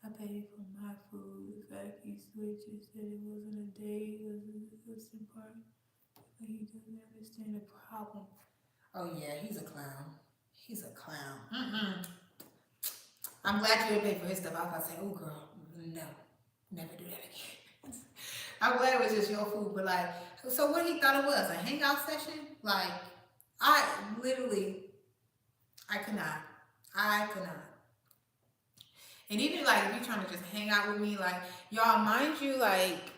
I paid for my food. The fact he switches said it wasn't a day, it was in part. But he doesn't understand the problem. Oh yeah, he's a clown. He's a clown. I'm glad you didn't pay for his stuff. I was about to say, oh girl, no, never do that again. I'm glad it was just your food, but like, so what he thought it was, a hangout session? Like, I could not. I could not. And even like if you trying to just hang out with me, like y'all, mind you, like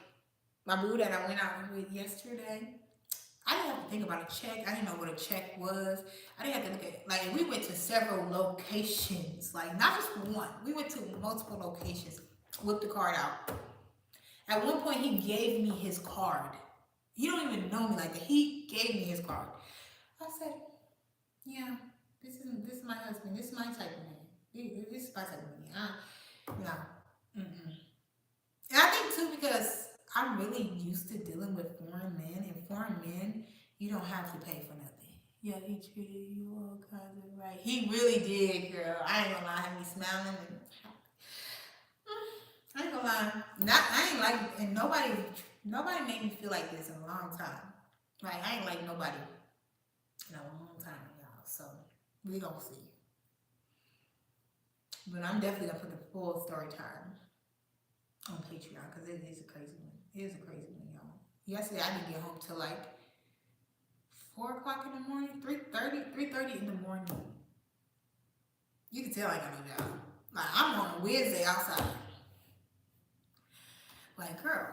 my boo that I went out with yesterday, I didn't have to think about a check. I didn't know what a check was. I didn't have to look at like we went to several locations, like not just one. We went to multiple locations. Whipped the card out. At one point, he gave me his card. He don't even know me like that. He gave me his card. I said, "Yeah, this is my husband. This is my type of man. This is my type of man. No, mm-mm." And I think too because I'm really used to dealing with foreign men, and foreign men, you don't have to pay for nothing. Yeah, he treated you all kinds of right. He really did, girl. I ain't gonna lie, had me smiling and I ain't gonna lie. Not I ain't like and nobody made me feel like this in a long time. Like I ain't like nobody in a long time, y'all. So we gonna see. But I'm definitely gonna put the full story time on Patreon because it is a crazy one. It is a crazy one, y'all. Yesterday I didn't get home till like 4 o'clock in the morning, 3:30 in the morning. You can tell I got no job. Like I'm on a Wednesday outside. Like girl,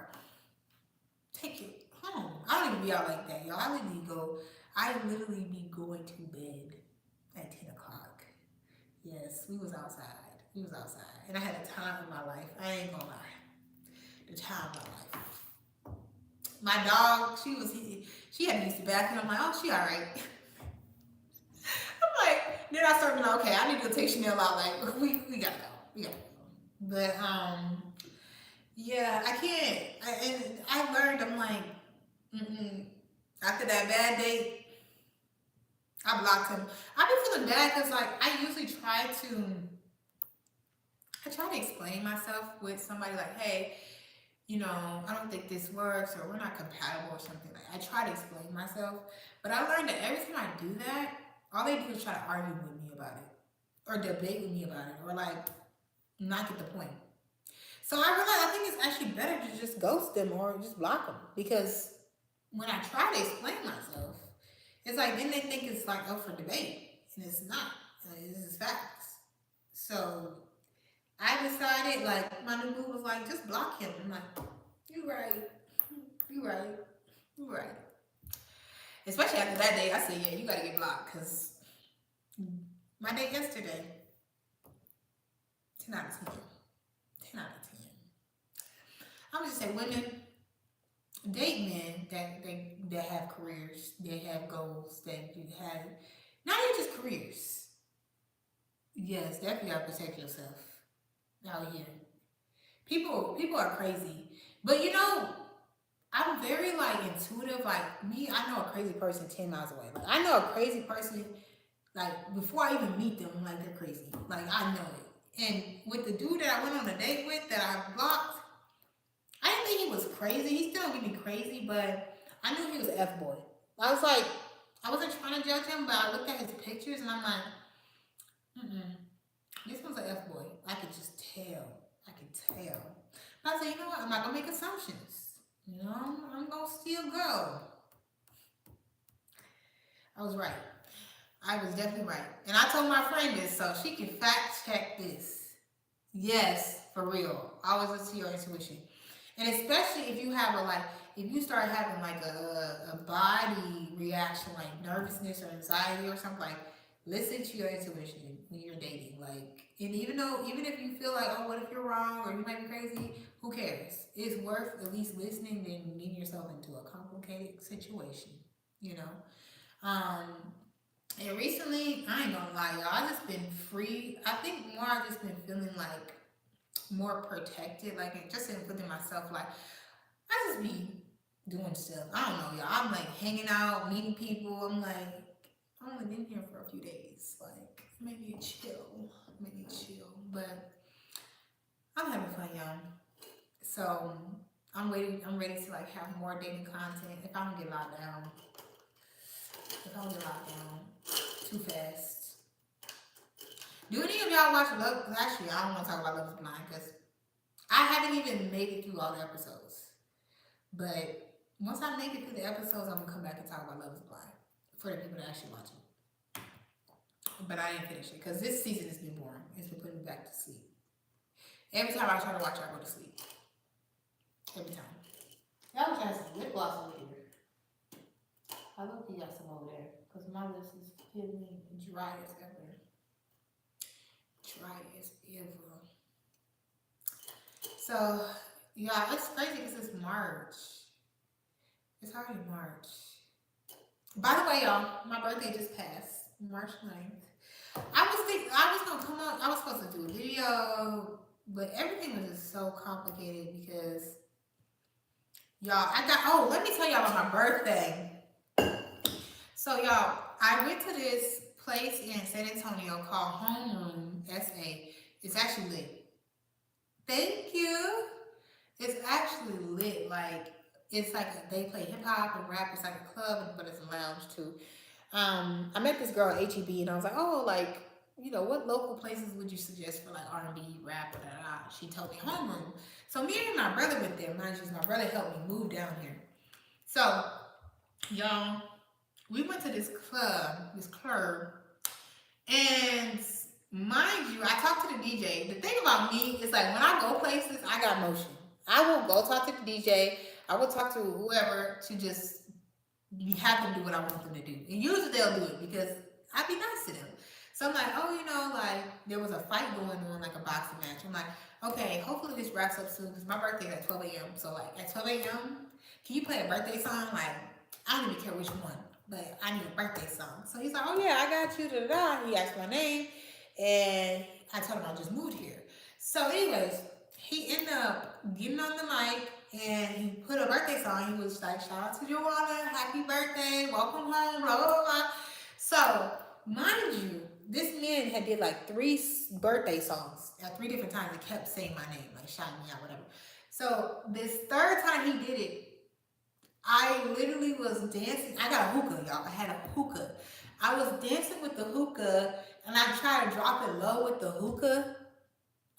take it home. I don't even be out like that, y'all. I literally be going to bed at 10 o'clock. Yes, we was outside. We was outside. And I had the time of my life. I ain't gonna lie. The time of my life. My dog, she had to use the bathroom. I'm like, oh, she alright. I'm like, then I started being like, okay, I need to go take Chanel out. Like, we gotta go. We gotta go. But yeah, I can't. And I learned. I'm like, mm-mm. After that bad date, I blocked him. I've been feeling bad because like I usually try to explain myself with somebody like, hey, I don't think this works or we're not compatible or something. Like I try to explain myself, but I learned that every time I do that, all they do is try to argue with me about it or debate with me about it or like not get the point. So I realized I think it's actually better to just ghost them or just block them because when I try to explain myself, it's like then they think it's like up for debate, and it's not. Like, this is facts. So I decided, like my new boo was like, just block him. I'm like, you right, you right, you right. Especially after that day, I said, yeah, you gotta get blocked because my date yesterday, 10 out of 10, 10 out of 10. I would just say women date men that have careers, they have goals, that you have not even just careers. Yes, definitely gotta protect yourself out here. People are crazy. But I'm very like intuitive. Like me, I know a crazy person 10 miles away. Like I know a crazy person like before I even meet them, I'm like they're crazy. Like I know it. And with the dude that I went on a date with that I blocked, I didn't think he was crazy. He still don't get me crazy, but I knew he was an F boy. I was like, I wasn't trying to judge him, but I looked at his pictures and I'm like, mm-mm, this one's an F boy. I could just tell. I could tell. But I said, you know what? I'm not gonna make assumptions. I'm gonna still go. I was right. I was definitely right. And I told my friend this so she can fact check this. Yes, for real. Always listen to your intuition. And especially if you have if you start having like a body reaction, like nervousness or anxiety or something, like listen to your intuition when you're dating. Like, and even if you feel like, oh, what if you're wrong or you might be crazy, who cares? It's worth at least listening than getting yourself into a complicated situation, you know? And recently, I ain't gonna lie, y'all, I just been free. I think more I just been feeling like more protected, like just within myself. Like I just be doing stuff. I don't know, y'all. I'm like hanging out, meeting people. I'm like, I've only been here for a few days. Like maybe chill. But I'm having fun, y'all. So I'm waiting. I'm ready to like have more dating content. If I don't get locked down, too fast. Do any of y'all watch Love? Actually, I don't want to talk about Love is Blind because I haven't even made it through all the episodes. But once I make it through the episodes, I'm gonna come back and talk about Love is Blind for the people that actually watch it. but I didn't finish it because this season has been boring. It's been putting me back to sleep. Every time I try to watch it, I go to sleep. Every time. Y'all trying some lip gloss over here. I look you got some over there because my lips is feeling dry as ever. Dry as ever. So, yeah, it's crazy because it's March. It's already March. By the way, y'all, my birthday just passed, March 9th. I was gonna come on. I was supposed to do a video, but everything was just so complicated because y'all. Let me tell y'all about my birthday. So y'all, I went to this place in San Antonio called Homeroom SA. It's actually lit. Thank you. It's actually lit. Like it's like they play hip hop and rap. It's like a club, but it's a lounge too. I met this girl at HEB, and I was like, oh, like, you know, what local places would you suggest for like R&B, rap, blah, blah, blah. She told me Homeroom. So me and my brother went there. Mind you, my brother helped me move down here. So, y'all, we went to this club, and mind you, I talked to the DJ. The thing about me is like when I go places, I got motion. I will go talk to the DJ. I will talk to whoever to just have them do what I want them to do. And usually they'll do it because I be nice to them. So I'm like, oh, you know, like there was a fight going on, like a boxing match. I'm like, okay, hopefully this wraps up soon because my birthday is at 12 a.m. So like at 12 a.m., can you play a birthday song? Like, I don't even care which one, but I need a birthday song. So he's like, oh yeah, I got you, da da da. He asked my name, and I told him I just moved here. So anyways, he ended up getting on the mic and he put a birthday song. He was like, shout out to Joanna, happy birthday, welcome home, blah, blah, blah. So, mind you, this man had did like 3 birthday songs at 3 different times. He kept saying my name, like shouting me out, whatever. So, this third time he did it, I literally was dancing. I got a hookah, y'all. I had a hookah. I was dancing with the hookah, and I tried to drop it low with the hookah.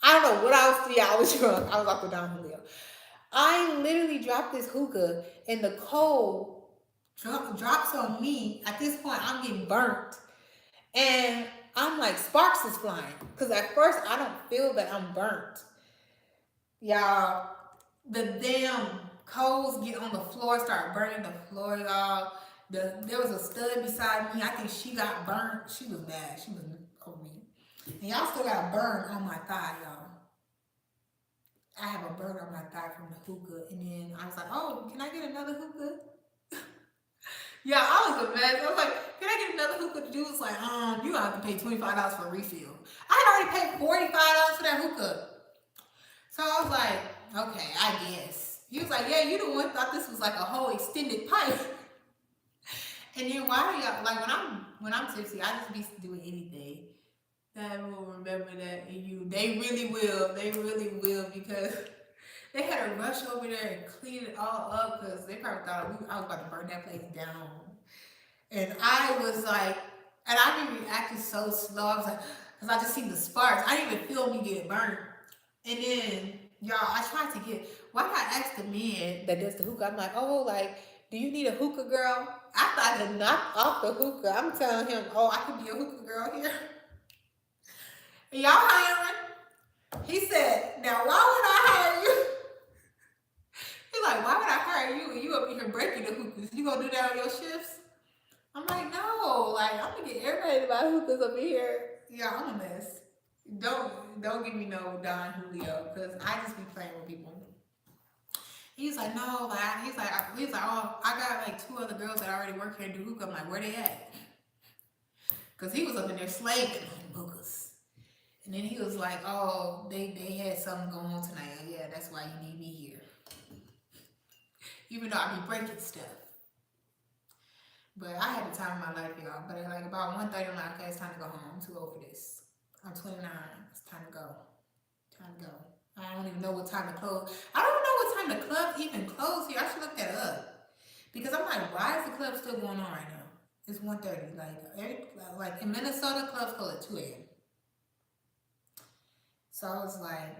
I don't know what I was doing. I was drunk. I was off the Don Julio. I literally dropped this hookah, and the coal drops on me. At this point, I'm getting burnt. And I'm like, sparks is flying. Because at first, I don't feel that I'm burnt. Y'all, the damn coals get on the floor, start burning the floor, y'all. There was a stud beside me. I think she got burnt. She was bad. She was over me. And y'all still got a burn on my thigh, y'all. I have a burn on my thigh from the hookah. And then I was like, oh, can I get another hookah? Yeah, I was a mess. I was like, can I get another hookah? The dude was like, you gonna have to pay $25 for a refill. I had already paid $45 for that hookah. So I was like, okay, I guess. He was like, yeah, you the one thought this was like a whole extended pipe. And then why do y'all, like when I'm tipsy, I just be doing anything. That will remember that in you. They really will. They really will because they had to rush over there and clean it all up because they probably thought I was about to burn that place down. And I was like, and I been reacting so slow. I was like, because I just seen the sparks. I didn't even feel me get burnt. And then, y'all, I tried to get, why did I ask the man that does the hookah? I'm like, oh, like, do you need a hookah girl? I thought to knock off the hookah. I'm telling him, oh, I could be a hookah girl here. Y'all hiring? He said, now why would I hire you? He's like, why would I hire you and you up here breaking the hookahs? You gonna do that on your shifts? I'm like, no, like I'm gonna get everybody to buy hookahs up here. Yeah, I'm a mess. Don't give me no Don Julio, because I just be playing with people. He's like, no, like he's like, oh, I got like 2 other girls that already work here and do hookah. I'm like, where they at? Because he was up in there slaving on hookahs. And then he was like, oh, they had something going on tonight. Yeah, that's why you need me here. Even though I be breaking stuff. But I had the time of my life, y'all. But like about 1:30, I'm like, okay, it's time to go home. I'm too old for this. I'm 29. It's time to go. Time to go. I don't even know what time to close. I don't know what time the club even closed here. I should look that up. Because I'm like, why is the club still going on right now? It's 1:30. Like in Minnesota, clubs close at 2 a.m. So I was like,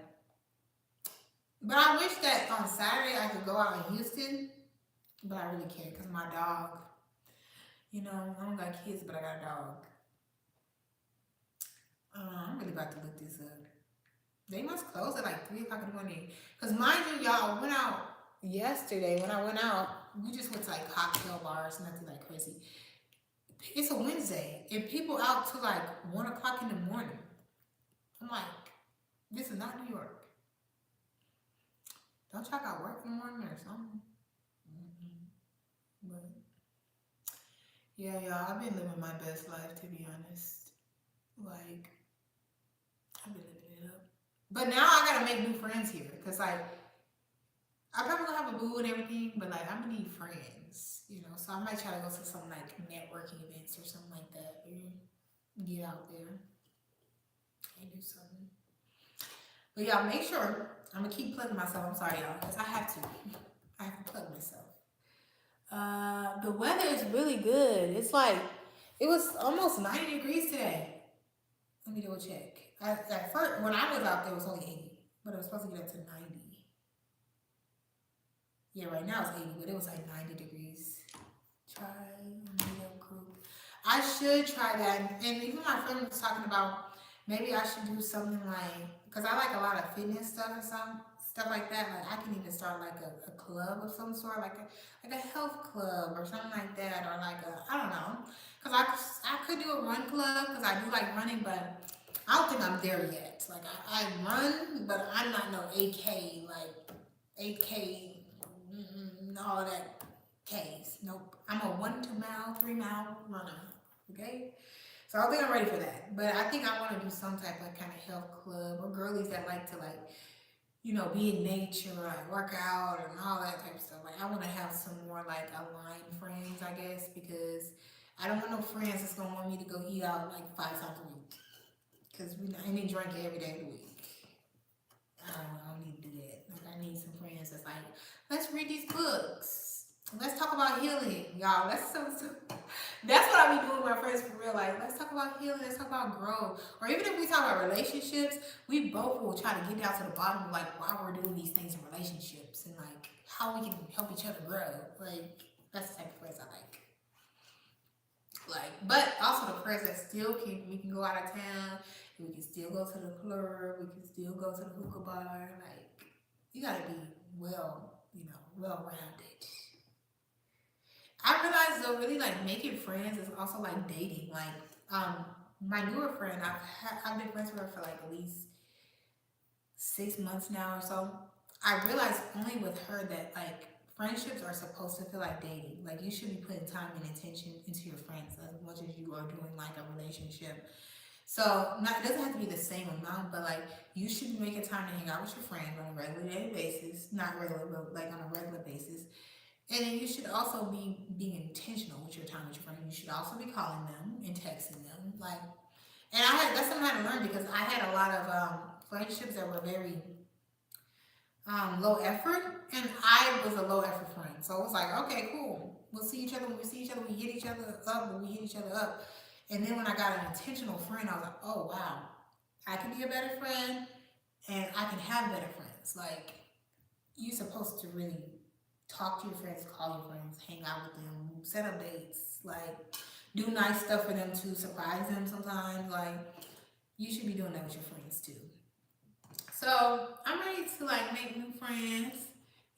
but I wish that on Saturday I could go out in Houston, but I really can't because my dog, you know, I don't got kids, but I got a dog. I'm really about to look this up. They must close at like 3 o'clock in the morning. Cause mind you, y'all, I went out yesterday. When I went out, we just went to like cocktail bars, nothing like crazy. It's a Wednesday, and people out till like 1 o'clock in the morning. I'm like, this is not New York. Don't y'all got work in the morning or something? But yeah, y'all, I've been living my best life to be honest. Like, I've been living it up. But now I gotta make new friends here, cause like I probably gonna have a boo and everything, but like I'm gonna need friends, you know. So I might try to go to some like networking events or something like that. Get out there and do something. But y'all make sure I'm gonna keep plugging myself. I'm sorry, y'all, because I have to. I have to plug myself. The weather is really good. It's like it was almost 90 degrees today. Let me double check. At first, when I was out there, it was only 80, but it was supposed to get up to 90. Yeah, right now it's 80, but it was like 90 degrees. Try meetup group. I should try that. And even my friend was talking about maybe I should do something like, because I like a lot of fitness stuff and some stuff like that. Like I can even start like a club of some sort, like a health club or something like that, or like a, I don't know. Because I could do a run club because I do like running, but I don't think I'm there yet. Like I run, but I'm not no 8K, like 8K, all that Ks. Nope. I'm a 1 2 mile, 3 mile runner. Okay? So I don't think I'm ready for that. But I think I want to do some type of kind of health club or girlies that like to like, you know, be in nature, like work out and all that type of stuff. Like I want to have some more like aligned friends, I guess, because I don't want no friends that's gonna want me to go eat out like 5 times a week. Cause I need to drink every day of the week. I don't need to do that. Like I need some friends that's like, let's read these books. Let's talk about healing, y'all. That's what I be doing with my friends for real. Like, let's talk about healing. Let's talk about growth. Or even if we talk about relationships, we both will try to get down to the bottom of like why we're doing these things in relationships and like how we can help each other grow. Like that's the type of friends I like. Like, but also the friends that still we can go out of town, and we can still go to the club, we can still go to the hookah bar. Like, you gotta be well rounded. I realized though, really like making friends is also like dating. Like, my newer friend, I've been friends with her for like at least 6 months now or so. I realized only with her that like friendships are supposed to feel like dating. Like you should be putting time and attention into your friends as much as you are doing like a relationship. So it doesn't have to be the same amount, but like you should be making time to hang out with your friends on a regular daily basis. Not regular, but like on a regular basis. And then you should also be being intentional with your time with your friends. You should also be calling them and texting them. Like, and that's something I had to learn because I had a lot of friendships that were very low effort, and I was a low effort friend. So it was like, okay, cool. We'll see each other when we see each other. We hit each other up when we hit each other up. And then when I got an intentional friend, I was like, oh wow, I can be a better friend, and I can have better friends. Like you're supposed to really talk to your friends, call your friends, hang out with them, set up dates, like do nice stuff for them to surprise them sometimes. Like you should be doing that with your friends too. So I'm ready to like make new friends.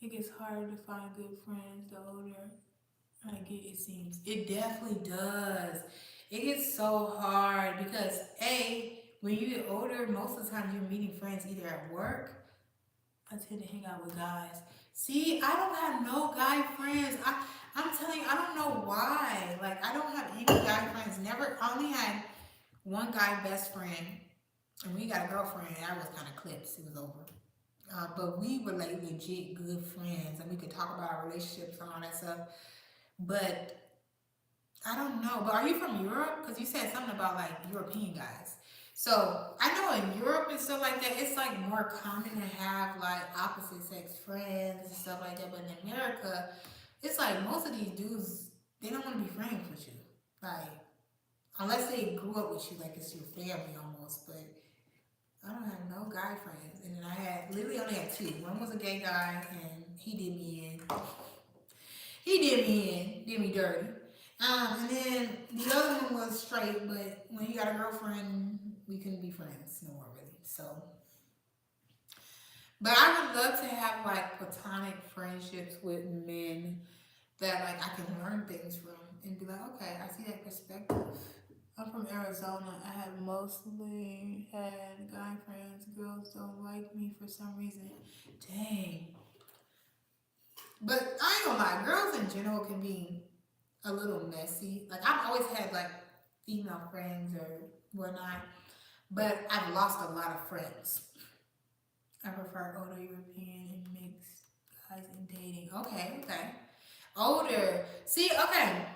It gets harder to find good friends the older I get, it seems. It definitely does. It gets so hard because when you get older, most of the time you're meeting friends either at work. I tend to hang out with guys. See, I don't have no guy friends. I'm telling you, I don't know why. Like I don't have any guy friends. Never. I only had one guy best friend, and we got a girlfriend. I was kind of clips. It was over. But we were like legit good friends, and we could talk about our relationships and all that stuff. But I don't know. But are you from Europe? Because you said something about like European guys. So I know in Europe and stuff like that, it's like more common to have like opposite sex friends and stuff like that. But in America, it's like most of these dudes, they don't want to be friends with you. Like, unless they grew up with you, like it's your family almost. But I don't have no guy friends. And then I had literally only had two. One was a gay guy, and he did me in. He did me dirty. And then the other one was straight, but when he got a girlfriend, we couldn't be friends no more, really. So, but I would love to have like platonic friendships with men that like I can learn things from and be like, okay, I see that perspective. I'm from Arizona. I have mostly had guy friends. Girls don't like me for some reason. Dang. But I ain't gonna lie, girls in general can be a little messy. Like I've always had like female friends or whatnot, but I've lost a lot of friends. I prefer older European and mixed guys in dating. Okay, okay. Older. See, okay.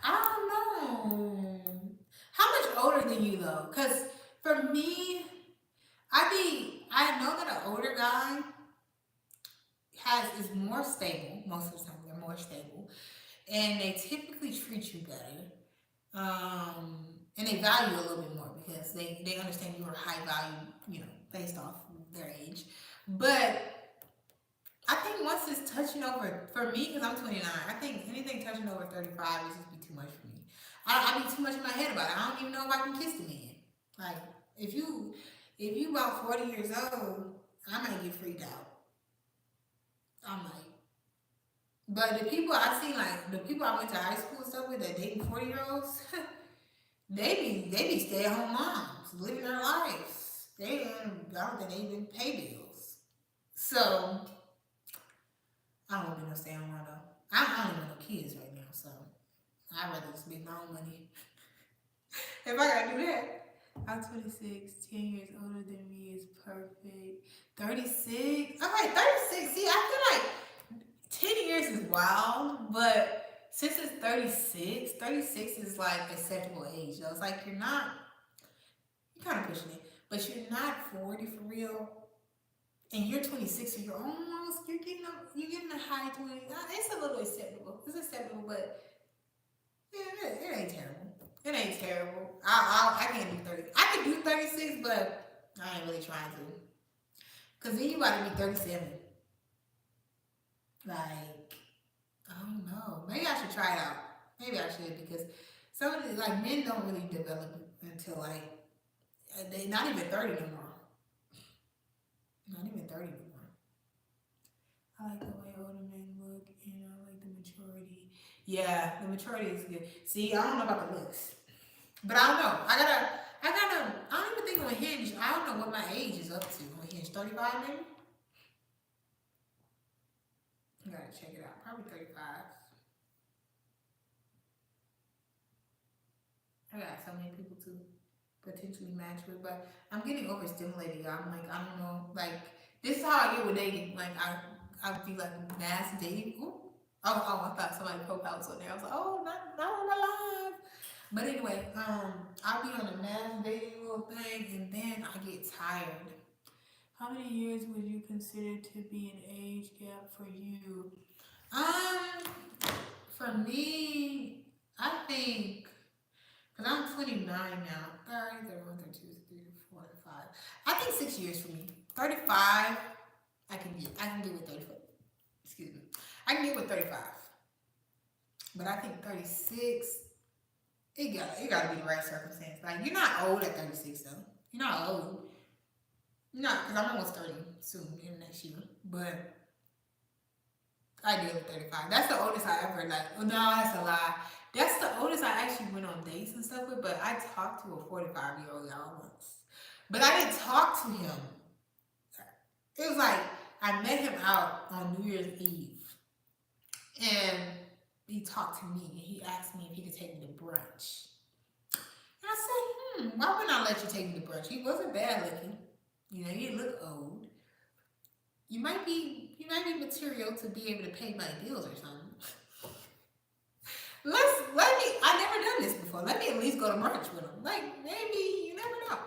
I don't know. How much older than you though? Cause for me, I know that an older guy is more stable. Most of the time, they're more stable, and they typically treat you better. And they value you a little bit more because they understand you are high value, based off their age. But I think once it's touching over, for me, because I'm 29, I think anything touching over 35 is just be too much for me. I be too much in my head about it. I don't even know if I can kiss the man. Like, if you about 40 years old, I might get freaked out. I might. But the people I see, like the people I went to high school and stuff with that dating 40-year-olds, they be stay at home moms, living their lives. I don't think they even pay bills. So I don't want to be no stay at home mom though. I don't even want no kids right now, so I'd rather just make my own money. If I gotta do that. I'm 26, 10 years older than me is perfect. 36? Okay, 36. See, I feel like 10 years is wild, but since it's 36 is like acceptable age. Though. It's like you're kind of pushing it, but you're not 40 for real. And you're 26, so you're getting a high 20s. It's a little acceptable. It's acceptable, but yeah, it ain't terrible. It ain't terrible. I can't do 30. I can do 36, but I ain't really trying to. Because then you about to be 37. Like, I don't know. Maybe I should try it out. Maybe I should because some of the, like, men don't really develop until, like, they not even 30 no more. Not even 30 no more. I like the way older men look and I like the maturity. Yeah, the maturity is good. See, I don't know about the looks. But I don't know. I don't even think on Hinge, I don't know what my age is up to. On Hinge, 35 maybe? I gotta check it out. Probably 35. I got so many people to potentially match with, but I'm getting overstimulated, y'all. I'm like, I don't know. Like, this is how I get with dating. Like, I would be like mass dating. Ooh. Oh, I thought somebody profile was on there. I was like, oh, not on my live. But anyway, I'll be on a mass dating little thing, and then I get tired. How many years would you consider to be an age gap for you? For me, I think, because I'm 29 now, 30, 31, 32, 34, 35. I think 6 years for me. 35, I can get with 35. Excuse me. I can get with 35. But I think 36, it gotta be the right circumstance. Like, you're not old at 36 though. You're not old. You're not, because I'm almost 30 soon in next year. But I did with 35. That's the oldest I ever, like, no, that's a lie. That's the oldest I actually went on dates and stuff with, but I talked to a 45-year-old y'all once. But I didn't talk to him. It was like, I met him out on New Year's Eve. And he talked to me, and he asked me if he could take me to brunch. And I said, why wouldn't I let you take me to brunch? He wasn't bad looking. He didn't look old. You might be material to be able to pay my bills or something. I never done this before. Let me at least go to brunch with him. Like, maybe, you never know.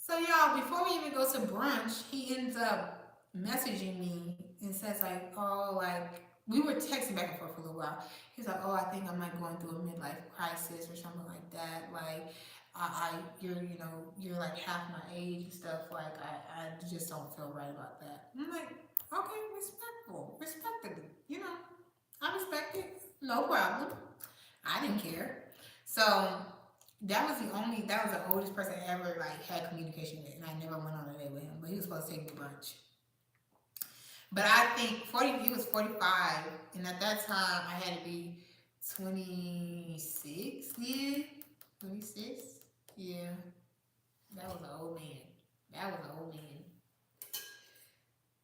So y'all, before we even go to brunch, he ends up messaging me and says like, oh, like, we were texting back and forth for a little while. He's like, oh, I think I'm like going through a midlife crisis or something like that. Like, you're like half my age and stuff. Like, I just don't feel right about that. I'm like, okay, respectable. I respect it. No problem. I didn't care. So That was the oldest person I ever like had communication with, and I never went on a date with him. But he was supposed to take me to brunch. But I think 40. He was 45, and at that time I had to be 26. Yeah, 26. Yeah, that was an old man. That was an old man.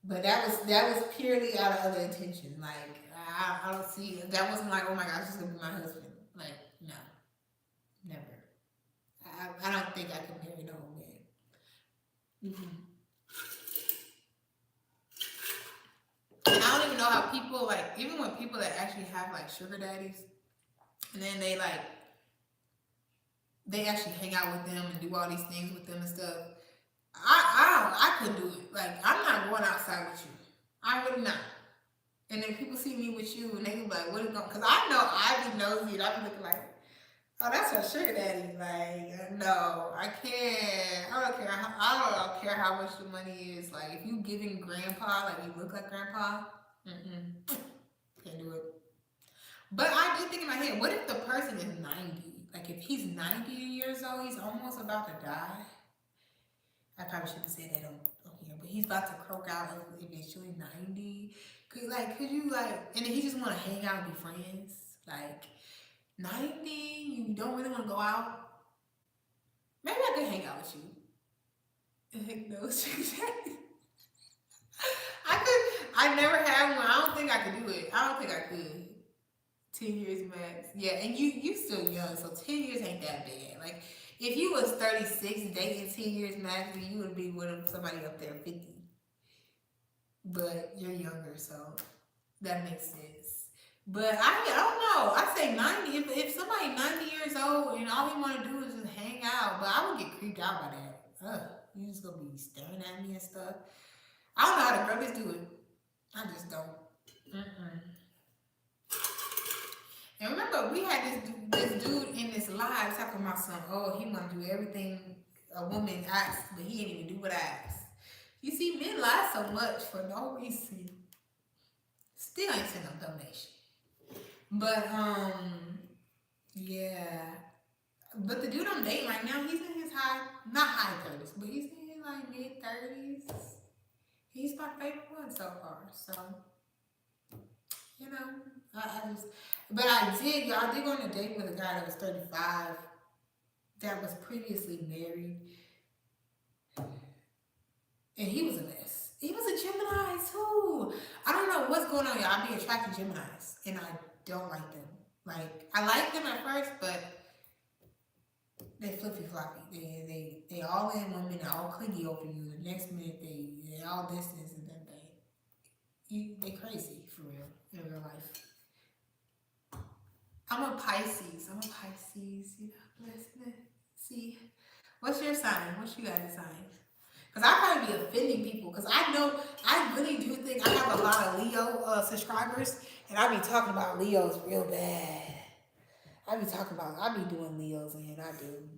But that was purely out of other intention. Like I don't see that wasn't like, oh my gosh, this is gonna be my husband. Like no, never. I don't think I could marry no old man. And I don't even know how people like, even when people that actually have like sugar daddies, and then they actually hang out with them and do all these things with them and stuff. I couldn't do it. Like I'm not going outside with you. I would not. And then people see me with you and they be like, what is going? Because I know I be nosy and I be looking like, oh, that's her sugar daddy. Like, no, I can't. I don't care how much the money is. Like, if you giving grandpa, like you look like grandpa, can't do it. But I did think in my head, what if the person is 90? Like, if he's 90 years old, he's almost about to die. I probably shouldn't say that on here, but he's about to croak out eventually 90. Could you, like, and then he just want to hang out and be friends? Like, 90, you don't really want to go out? Maybe I could hang out with you. Heck no, I never had one. I don't think I could do it. I don't think I could. 10 years max. Yeah, and you still young, so 10 years ain't that bad. Like, if you was 36 dating 10 years max, you would be with somebody up there 50. But you're younger, so that makes sense. But I don't know. I say 90. If somebody 90 years old and all he want to do is just hang out, but I would get creeped out by that. You just gonna be staring at me and stuff. I don't know how the brothers do it. I just don't. And remember, we had this dude in this live talking about some, oh, he want to do everything a woman asks, but he ain't even do what I asked. You see, men lie so much for no reason. Still ain't sent no donation. But, yeah. But the dude I'm dating right now, he's in his not high 30s, but he's in his like mid 30s. He's my favorite one so far. So, you know, but I did go on a date with a guy that was 35 that was previously married. And he was a mess. He was a Gemini too. I don't know what's going on, y'all. I be attracted to Geminis, and I don't like them. Like, I like them at first, but they flippy floppy. They all in one minute, all clingy over you. The next minute they all distance, and then they crazy for real in real life. I'm a Pisces. You know, let's see. What's your sign? What you got to sign? Because I probably be offending people. Because I really do think I have a lot of Leo subscribers. And I be talking about Leos real bad. I be doing Leos and I do.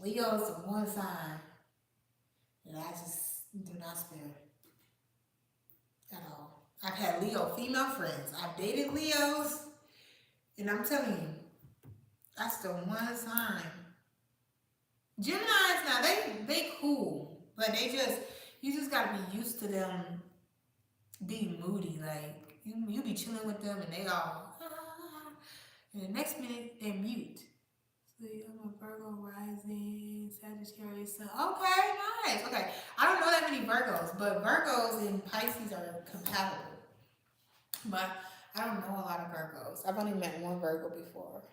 Leos are one sign that I just do not spare at all. I've had Leo female friends. I've dated Leos. And I'm telling you, that's the one sign. Geminis, now they cool, but you just gotta be used to them being moody. Like you be chilling with them and they all, and the next minute they're mute. So I'm a Virgo rising, Sagittarius sun. Okay, nice. Okay, I don't know that many Virgos, but Virgos and Pisces are compatible. But I don't know a lot of Virgos. I've only met one Virgo before,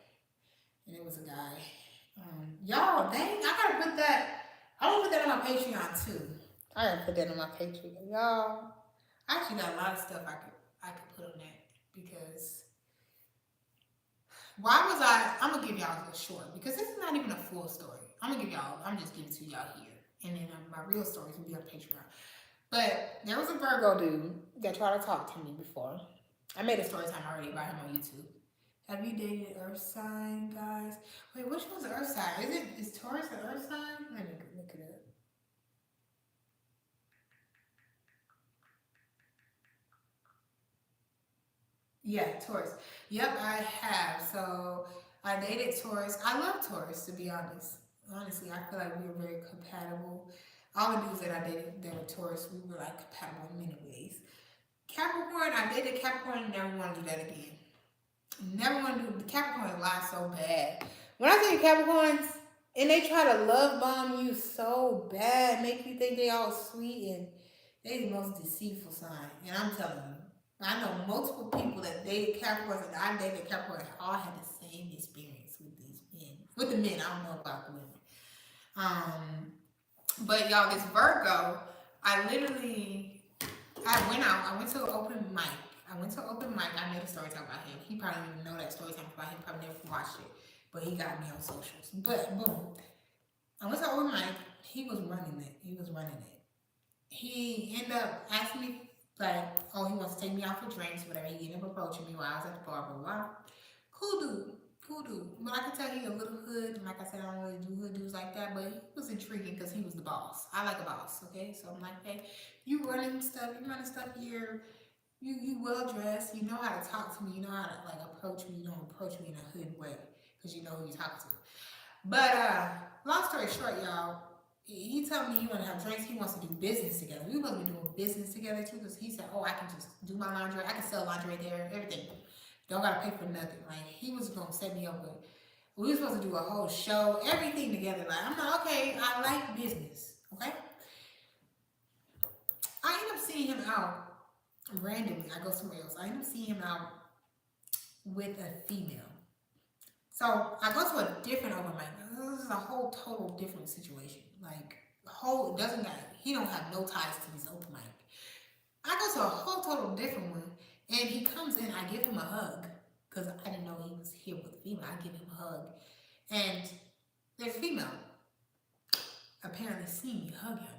and it was a guy. Y'all, dang, I want to put that on my Patreon too. I gotta put that on my Patreon. Y'all, I actually got a lot of stuff I could put on that because I'm gonna give y'all a short because this is not even a full story. I'm just giving it to y'all here. And then my real stories will be on Patreon. But there was a Virgo dude that tried to talk to me before. I made a story time already about him on YouTube. Have you dated Earth sign, guys? Wait, which one's the Earth sign? Is Taurus the Earth sign? Let me look it up. Yeah, Taurus. Yep, I have. So I dated Taurus. I love Taurus, to be honest. Honestly, I feel like we were very compatible. All the dudes that I dated that were Taurus, we were like compatible in many ways. Capricorn, I dated Capricorn, never want to do that again. Never want to do Capricorn lie so bad. When I tell you Capricorns, and they try to love bomb you so bad, make you think they all sweet, and they the most deceitful sign. And I'm telling you, I know multiple people that dated Capricorns and I dated Capricorns all had the same experience with these men. With the men, I don't know about the women. But y'all, this Virgo, I went out. I went to an open mic. I made a story time about him. He probably didn't even know that story time about him. Probably never watched it. But he got me on socials. But boom. I went to an open mic. He was running it. He ended up asking me, like, oh, he wants to take me out for drinks, whatever. He ended up approaching me while I was at the bar, blah, blah. Cool dude. But I can tell he a little hood. And like I said, I don't really do hood dudes like that. But he was intriguing because he was the boss. I like a boss, okay? So I'm like, hey, you running stuff here. You well dressed. You know how to talk to me. You know how to like approach me. You don't approach me in a hood way because you know who you're talking to. But long story short, y'all, he told me he want to have drinks. He wants to do business together. We supposed to be doing business together too because he said, oh, I can just do my laundry. I can sell laundry there, everything. Don't gotta pay for nothing. Like he was gonna set me up with. We were supposed to do a whole show, everything together. Like I'm like, okay, I like business. Okay. I end up seeing him out randomly. I go somewhere else. I end up seeing him out with a female. So I go to a different open mic. This is a whole total different situation. Like he don't have no ties to this open mic. I go to a whole total different one, and he comes in. I give him a hug because I didn't know he was here with a female. I give him a hug, and there's a female apparently seen me hug him,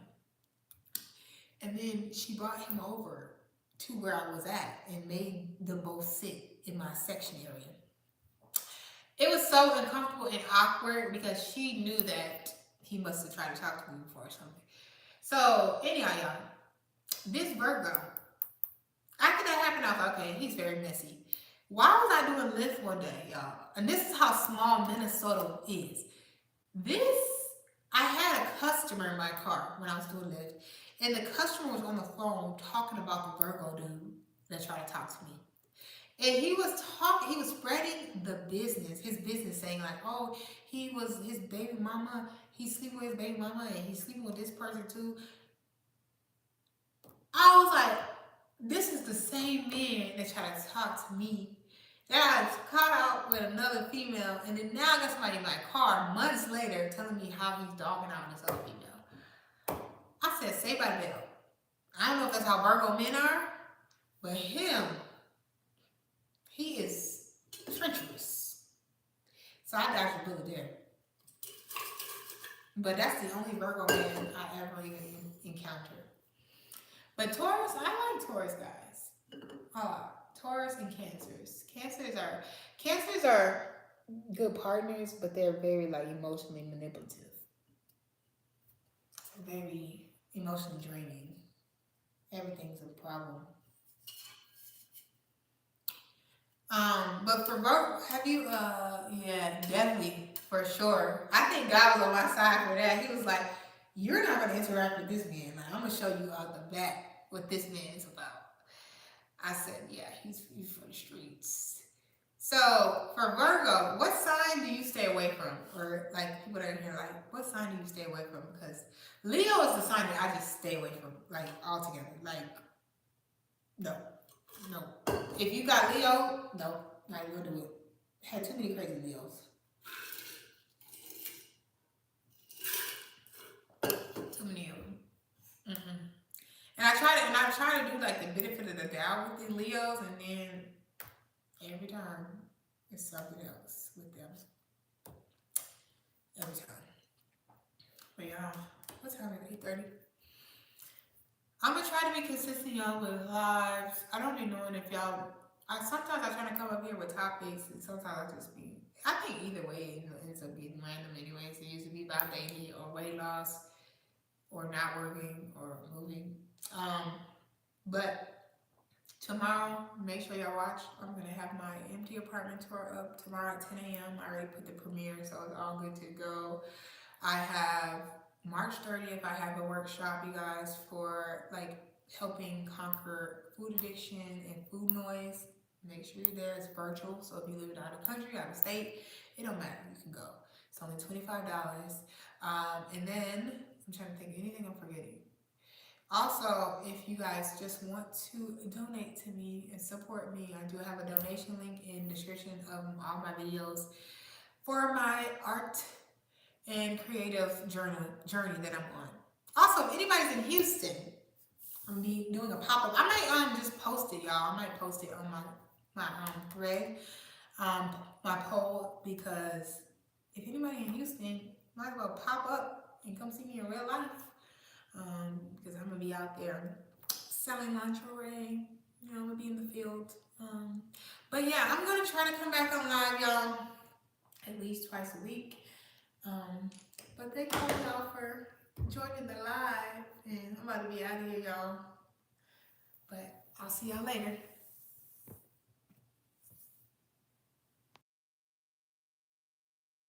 and then she brought him over to where I was at and made them both sit in my section area. It was so uncomfortable and awkward because she knew that he must have tried to talk to me before or something. So anyhow, y'all, this Virgo, after that happened, I was like, okay, he's very messy. Why was I doing Lyft one day, y'all? And this is how small Minnesota is. I had a customer in my car when I was doing Lyft, and the customer was on the phone talking about the Virgo dude that tried to talk to me. And he was spreading his business, saying like, oh, he was his baby mama, he's sleeping with his baby mama, and he's sleeping with this person too. I was like, this is the same man that tried to talk to me. That I was caught out with another female, and then now I got somebody in my car months later telling me how he's dogging out this other female. I said, say by the bell. I don't know if that's how Virgo men are, but him, he is treacherous. So I dodged a bullet there. But that's the only Virgo man I ever even encountered. But Taurus, I like Taurus guys. Taurus and Cancers. Cancers are good partners, but they're very like emotionally manipulative. Very emotionally draining. Everything's a problem. But for Virgo, have you, yeah, definitely, for sure. I think God was on my side for that. He was like, you're not going to interact with this man. Like, I'm going to show you out the back what this man is about. I said, yeah, he's for the streets. So, for Virgo, what sign do you stay away from? Or, like, people that are here, like, what sign do you stay away from? Because Leo is the sign that I just stay away from, like, altogether. Like, no. If you got Leo, no, not gonna do it. Had too many crazy Leos. Too many of them. And I try to do like the benefit of the doubt with the Leos, and then every time it's something else with them. Every time. But y'all, what time is it? 8:30. I'm gonna try to be consistent, y'all, with lives. I don't be knowing if y'all. Sometimes I try to come up here with topics, and sometimes I just be. I think either way, it ends up being random anyways. It used to be about baby or weight loss, or not working or moving. But Tomorrow, make sure y'all watch. I'm gonna have my empty apartment tour up tomorrow at 10 a.m. I already put the premiere, so it's all good to go. I have March 30th. I have a workshop, you guys, for like helping conquer food addiction and food noise. Make sure you're there. It's virtual, so if you live out of the country, out of state, it don't matter. You can go. It's only $25. And then I'm trying to think of anything I'm forgetting. Also, if you guys just want to donate to me and support me, I do have a donation link in the description of all my videos for my art and creative journey that I'm on. Also, if anybody's in Houston, I'm gonna be doing a pop-up. I might just post it, y'all. I might post it on my thread, my poll, because if anybody in Houston, might as well pop up and come see me in real life. Because I'm gonna be out there selling lingerie. You know, I'm gonna be in the field. But yeah, I'm gonna try to come back on live, y'all, at least twice a week. But thank y'all for joining the live, and I'm about to be out of here, y'all. But I'll see y'all later.